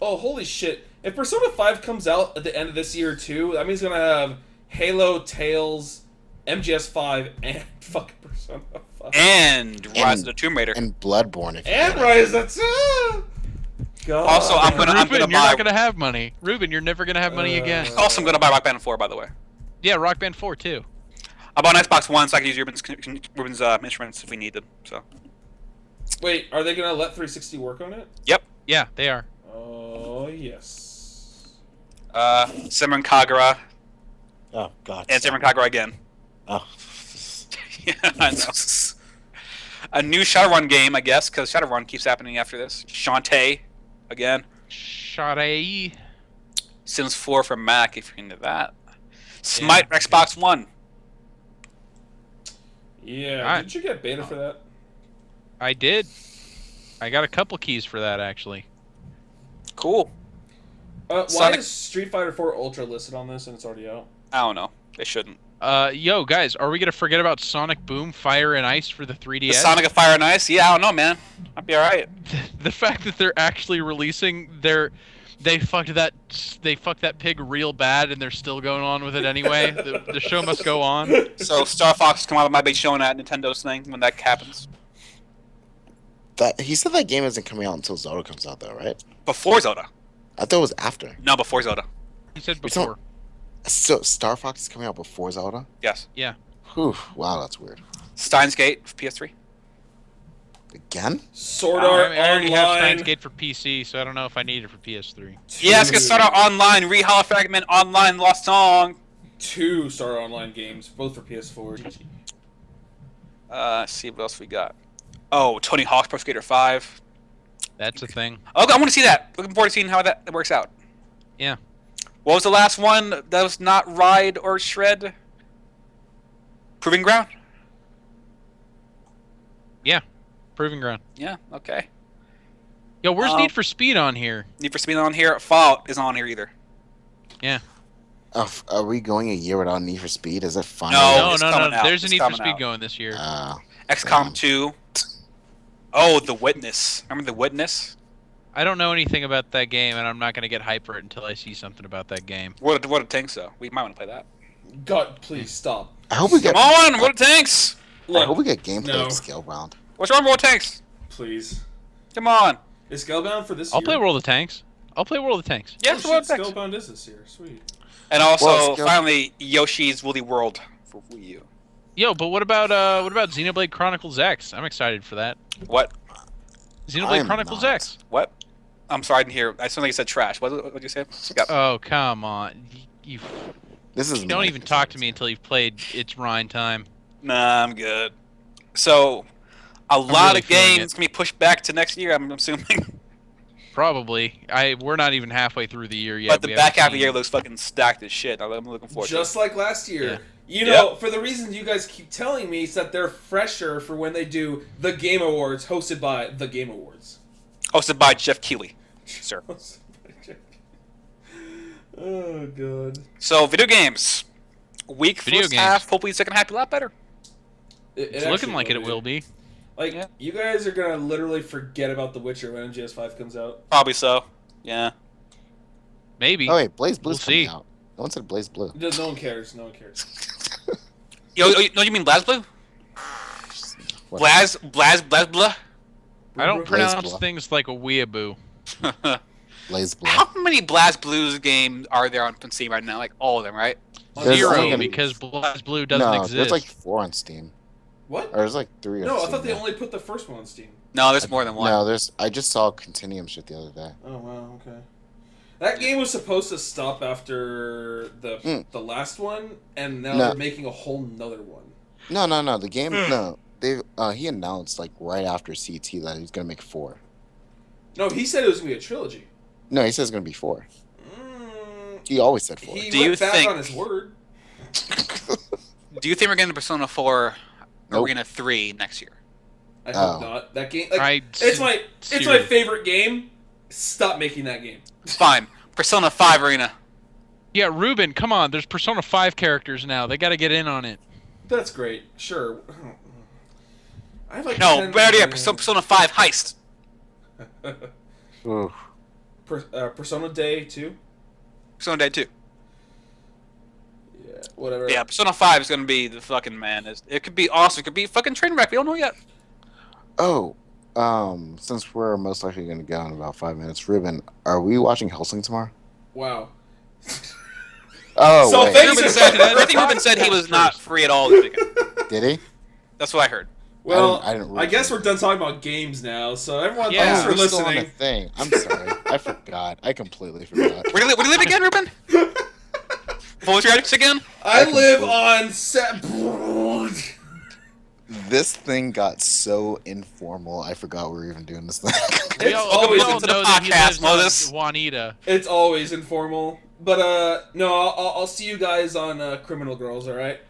Oh, holy shit. If Persona 5 comes out at the end of this year, too, that means it's gonna have Halo, Tails, MGS5, and fucking Persona 5. And Rise of the Tomb Raider. And Bloodborne. If you And get it. Rise, that's... God. Also, I'm Ruben, gonna you're buy. not gonna have money. Ruben, you're never gonna have money again. Also, I'm gonna buy Rock Band 4, by the way. Yeah, Rock Band 4 too. I bought an Xbox One, so I can use Ruben's instruments if we need them. So. Wait, are they gonna let 360 work on it? Yeah, they are. Oh, yes. Simran Kagura Oh, God. and stop. Simran Kagura again. Oh. Yeah, I know. A new Shadowrun game, I guess, because Shadowrun keeps happening after this. Shantae, again. Shade. Sims 4 for Mac, if you're into that. Smite for Xbox One. Yeah, Alright. didn't you get beta for that? I did. I got a couple keys for that actually. Cool. Why Sonic- is Street Fighter 4 Ultra listed on this and it's already out? I don't know. They shouldn't. Yo, guys, are we gonna forget about Sonic Boom Fire and Ice for the 3DS? The Sonic of Fire and Ice? Yeah, I don't know, man. I'd be alright. The fact that they're actually releasing they fucked that pig real bad and they're still going on with it anyway. The show must go on. So Star Fox come out might be showing at Nintendo's thing when that happens. He said that game isn't coming out until Zelda comes out, though, right? Before Zelda. I thought it was after. No, before Zelda. He said We don't- before. So Star Fox is coming out before Zelda? Yes. Whew, wow, that's weird. Steins Gate for PS3. Again? Sword I Art already have Online. Steins Gate for PC, so I don't know if I need it for PS3. Yes, get started online. Rehollow Fragment Online Lost Song. 2 Sword Art Online games, both for PS4. Let's see what else we got. Oh, Tony Hawk's Pro Skater 5. That's a thing. Oh, I want to see that. Looking forward to seeing how that works out. Yeah. What was the last one that was not Ride or Shred? Proving Ground? Proving Ground. Yeah, okay. Yo, where's Um, Need for Speed on here? Need for Speed on here. Fallout isn't on here either. Are we going a year without Need for Speed? Is it fun? No, No, it's no, coming no. out. There's a It's Need for coming Speed out. going this year. XCOM Damn. 2. Oh, The Witness. Remember The Witness? I don't know anything about that game, and I'm not gonna get hype for it until I see something about that game. What a Tanks, though. We might want to play that. God, please stop. I hope we Come get. on, What a Tanks! I hope we Look, get gameplay no. of Scalebound. What's wrong with World of Tanks? please. Come on. Is Scalebound for this I'll year? play World of Tanks. I'll play World of Tanks. Yeah, Oh, it's shit, World of Tanks. Scalebound is this year. Sweet. And also, Well, Scale- finally, Yoshi's Woolly World for Wii U. Yo, but what about Xenoblade Chronicles X? I'm excited for that. What? Xenoblade I'm Chronicles not. X. What? I'm sorry, I didn't hear. I sounded like you said trash. What did you say? Yep. Oh, come on. You This is don't even talk to me until you've played It's Rhine Time. Nah, I'm good. So, a lot really of feeling games can be pushed back to next year, I'm assuming. Probably. We're not even halfway through the year yet. But the We back haven't half of the seen- year looks fucking stacked as shit. I'm looking forward to it. Just like last year. Yeah. You know, for the reasons you guys keep telling me, it's that they're fresher for when they do the Game Awards hosted by the Game Awards. Hosted by Jeff Keighley, sir. Oh, God. So, video games. Weak Video first games. half, hopefully second half be a lot better. It's looking like it will be. Like, Yeah. you guys are going to literally forget about The Witcher when MGS5 comes out. Probably so. Yeah. Maybe. Oh wait, Blaze Blue's We'll coming see. out. No one said Blaze Blue. No one cares. No one cares. Yo, you mean BlazBlue? What? Blah? I don't Blaze pronounce Blue. things like a weeaboo. Blaze Blue. How many BlazBlues games are there on Steam right now? Like all of them, right? There's Zero, only gonna- because BlazBlue doesn't no, exist. there's like 4 on Steam. What? Or there's like 3 on No, I Steam thought they now. only put the first one on Steam. No, there's more than one. No, there's. I just saw Continuum shit the other day. Oh, wow, okay. That game was supposed to stop after the last one, and now No. they're making a whole nother one. No. The game. No, they. He announced like right after CT that he's gonna make 4. No, he said it was going to be a trilogy. No, he says it's gonna be 4. Mm, He always said 4. he Do you went back think- on his word. Do you think we're getting Persona 4 or Nope. we're getting a 3 next year? I hope Oh. not. That game, like, I it's my serious- favorite game. Stop making that game. Fine. Persona 5 Arena. Yeah, Ruben, come on. There's Persona 5 characters now. They got to get in on it. That's great. Sure. I have like No, 10 we already have Persona 5 Heist. Ooh. Persona Day 2. Persona Day 2. Yeah, whatever. Yeah, Persona 5 is going to be the fucking man. It could be awesome. It could be a fucking train wreck. We don't know yet. Oh. Since we're most likely gonna go in about 5 minutes, Ruben, are we watching Hellsing tomorrow? Wow. Oh, So wait. thanks- Ruben said, I think Ruben said he was not free at all this weekend. Did he? That's what I heard. Well, I didn't I guess we're done talking about games now. So everyone, Yeah. thanks for we're still on the listening. thing. I'm sorry. I forgot. I completely forgot. Where do you live again, Ruben? What was your address again? I I live completely- on set. This thing got so informal. I forgot we were even doing this thing. We all, always we all into the know that he podcast, lives on Moses. Juanita. It's always informal. But no, I'll see you guys on Criminal Girls. All right.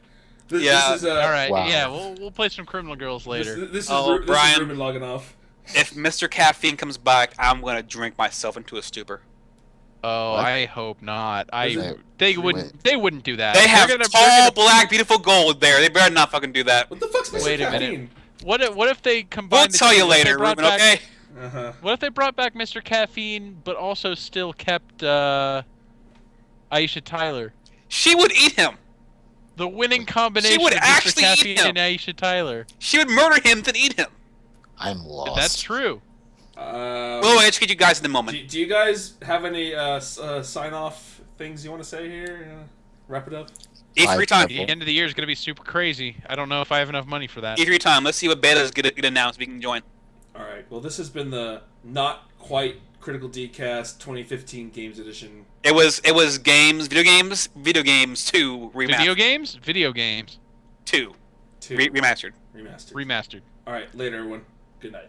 Yeah, This is, All right, Wow. yeah, we'll play some Criminal Girls later. This is, Oh, this is Brian. Ruben logging off. If Mr. Caffeine comes back, I'm going to drink myself into a stupor. Oh, What? I hope not. Wait, They wouldn't. They wouldn't do that. They have They're tall, black, beautiful gold there. They better not fucking do that. What the fuck's Mr. Wait a minute. Caffeine? What if they combine? We'll the tell two? you What if they later, brought Ruben, back- okay? Uh-huh. What if they brought back Mr. Caffeine, but also still kept Aisha Tyler? She would eat him. The winning combination would of Mr. actually eat Caffeine him. and Aisha Tyler. She would murder him, then eat him. I'm lost. That's true. We'll educate you guys in a moment. Do you guys have any sign-off things you want to say here? Wrap it up. E3 time. The end of the year is going to be super crazy. I don't know if I have enough money for that. E3 time. Let's see what betas get announced. We can join. All right. Well, this has been the not quite Critical Dcast 2015 Games Edition. It was games, video games 2 remastered. Video games? Video games. 2 2 remastered. remastered. Remastered. All right. Later, everyone. Good night.